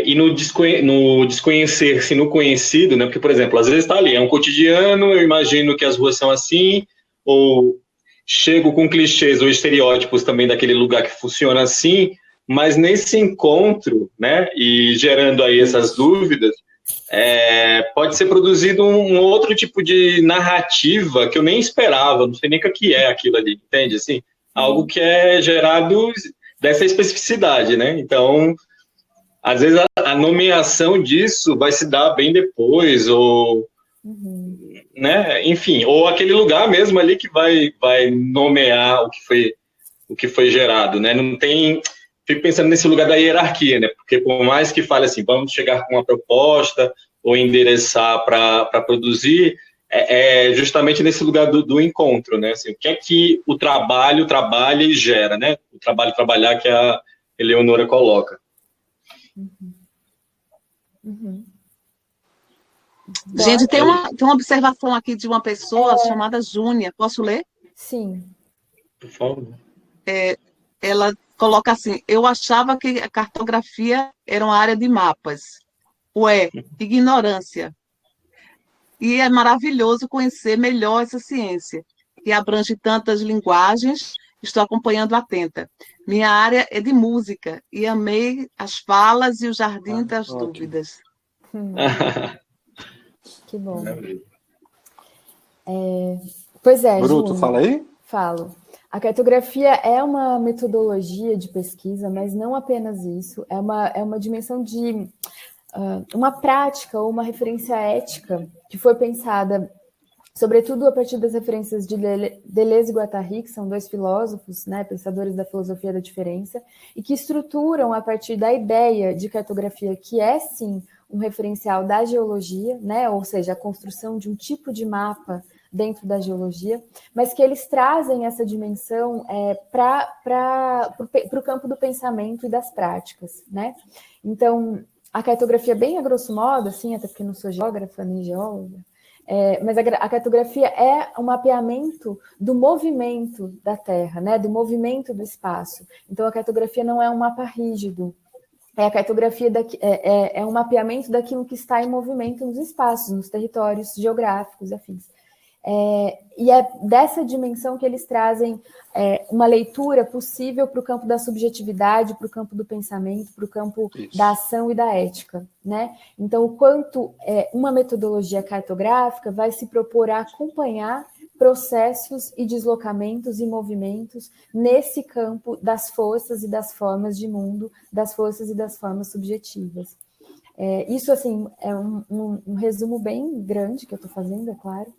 e no desconhecer-se, no conhecido, né? Porque, por exemplo, às vezes está ali, é um cotidiano, eu imagino que as ruas são assim, ou chego com clichês ou estereótipos também daquele lugar que funciona assim, mas nesse encontro, né, e gerando aí essas dúvidas, pode ser produzido um outro tipo de narrativa que eu nem esperava, não sei nem o que é aquilo ali, entende? Assim, algo que é gerado dessa especificidade, né? Então, às vezes a nomeação disso vai se dar bem depois, ou, né? Enfim, ou aquele lugar mesmo ali que vai nomear o que foi gerado, né? Não tem... Fico pensando nesse lugar da hierarquia, né? Porque por mais que fale assim, vamos chegar com uma proposta ou endereçar para produzir, justamente nesse lugar do encontro, né? Assim, o que é que o trabalho trabalha e gera, né? O trabalhar que a Eleonora coloca. Gente, tem uma observação aqui de uma pessoa chamada Júnia. Posso ler? Sim. Por favor. Ela coloca assim: eu achava que a cartografia era uma área de mapas. Ué, ignorância. E é maravilhoso conhecer melhor essa ciência, que abrange tantas linguagens. Estou acompanhando atenta. Minha área é de música e amei as falas e o jardim das dúvidas. Que bom. Pois é, Bruto, Júnior, fala aí? Falo. A cartografia é uma metodologia de pesquisa, mas não apenas isso. É uma dimensão de uma prática ou uma referência ética que foi pensada, sobretudo a partir das referências de Deleuze e Guattari, que são dois filósofos, né, pensadores da filosofia da diferença, e que estruturam a partir da ideia de cartografia, que é, sim, um referencial da geologia, né, ou seja, a construção de um tipo de mapa dentro da geologia, mas que eles trazem essa dimensão para o campo do pensamento e das práticas, né? Então, a cartografia, bem a grosso modo, assim, até porque não sou geógrafa nem geóloga, mas a cartografia é um mapeamento do movimento da Terra, né? Do movimento do espaço. Então, a cartografia não é um mapa rígido, a cartografia é um mapeamento daquilo que está em movimento nos espaços, nos territórios geográficos, afins. E é dessa dimensão que eles trazem uma leitura possível para o campo da subjetividade, para o campo do pensamento, para o campo da ação e da ética, né? Então, o quanto uma metodologia cartográfica vai se propor a acompanhar processos e deslocamentos e movimentos nesse campo das forças e das formas de mundo, das forças e das formas subjetivas. Isso, assim, é um resumo bem grande que eu estou fazendo, é claro.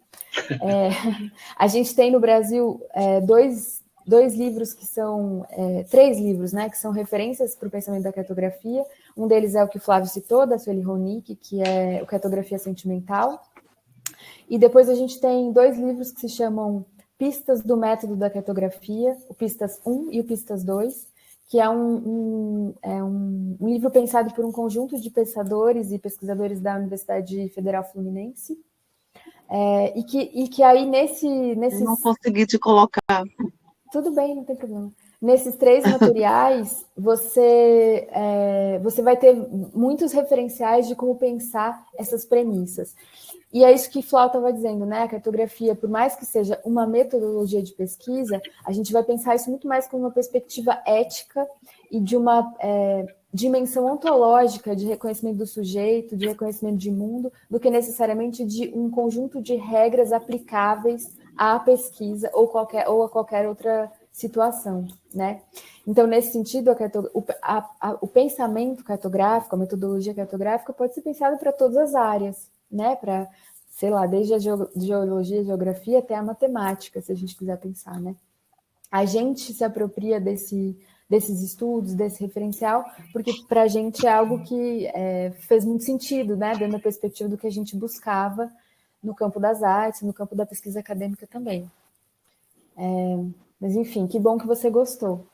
A gente tem no Brasil dois livros que são... 3 livros, né, que são referências para o pensamento da cartografia. Um deles é o que o Flávio citou, da Sueli Ronick, que é o Cartografia Sentimental. E depois a gente tem 2 livros que se chamam Pistas do Método da Cartografia, o Pistas 1 e o Pistas 2, que é um livro pensado por um conjunto de pensadores e pesquisadores da Universidade Federal Fluminense, e que aí nesses... Eu não consegui te colocar. Tudo bem, não tem problema. Nesses 3 materiais, você vai ter muitos referenciais de como pensar essas premissas. E é isso que Flau estava dizendo, né? A cartografia, por mais que seja uma metodologia de pesquisa, a gente vai pensar isso muito mais com uma perspectiva ética e de uma dimensão ontológica de reconhecimento do sujeito, de reconhecimento de mundo, do que necessariamente de um conjunto de regras aplicáveis à pesquisa ou a qualquer outra situação, né? Então, nesse sentido, o pensamento cartográfico, a metodologia cartográfica pode ser pensada para todas as áreas, né? Para, sei lá, desde a geologia, geografia até a matemática, se a gente quiser pensar, né? A gente se apropria desses estudos, desse referencial, porque para a gente é algo que fez muito sentido, né? Dentro da perspectiva do que a gente buscava no campo das artes, no campo da pesquisa acadêmica também. Mas, enfim, que bom que você gostou.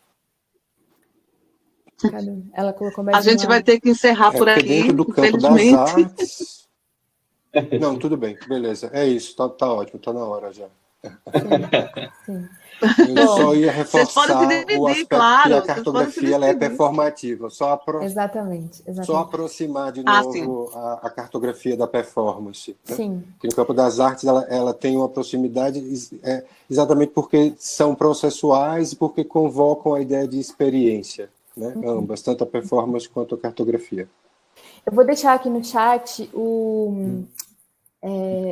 Ela colocou mais A gente vai ter que encerrar por aqui, dentro do campo das artes... Não, tudo bem, beleza. É isso, tá ótimo, tá na hora já. Sim. Eu só ia reforçar dividir, o aspecto claro, que a cartografia ela é performativa. Exatamente. Só aproximar de novo a cartografia da performance. Né? Sim. Porque no campo das artes ela tem uma proximidade exatamente porque são processuais e porque convocam a ideia de experiência. Né? Ambas, tanto a performance quanto a cartografia. Eu vou deixar aqui no chat o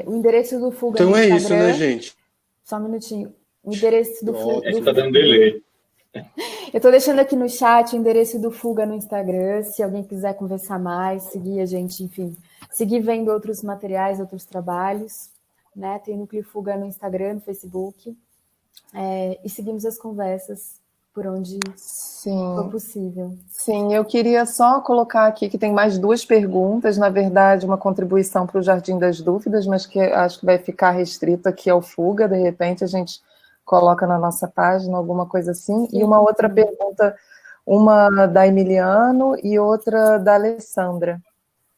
endereço do Fuga então no Instagram. Instagram. Então é isso, né, gente? Só um minutinho. O endereço do Fuga. Está dando delay. Eu estou deixando aqui no chat o endereço do Fuga no Instagram, se alguém quiser conversar mais, seguir a gente, enfim, seguir vendo outros materiais, outros trabalhos, né? Tem Núcleo Fuga no Instagram, no Facebook, e seguimos as conversas por onde for possível. Sim, eu queria só colocar aqui que tem mais 2 perguntas, na verdade, uma contribuição para o Jardim das Dúvidas, mas que acho que vai ficar restrito aqui ao Fuga, de repente a gente coloca na nossa página, alguma coisa assim, e uma outra pergunta, uma da Emiliano e outra da Alessandra.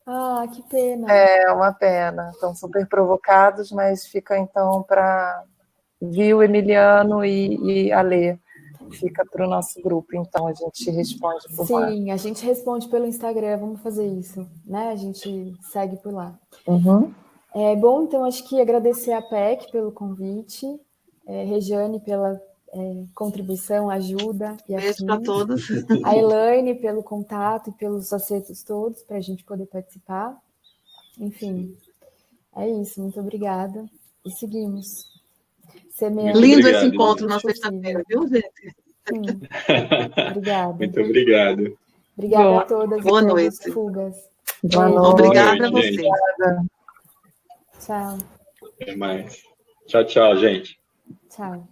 Ah, que pena. É, uma pena, estão super provocados, mas fica então para Viu, Emiliano e Alê. Fica para o nosso grupo, então a gente responde por lá. Sim, a gente responde pelo Instagram, vamos fazer isso, né? A gente segue por lá. Bom, então acho que agradecer a PEC pelo convite, Regiane pela contribuição, ajuda. E beijo para todos. A Elaine pelo contato e pelos acertos todos para a gente poder participar. Enfim, é isso, muito obrigada. E seguimos. Lindo esse encontro na sexta-feira, viu, gente? Sim. Obrigada. Muito obrigado. Obrigada a todas. Boa noite. Fugas. Boa noite. Obrigada a você. Tchau. Até mais. Tchau, tchau, gente. Tchau.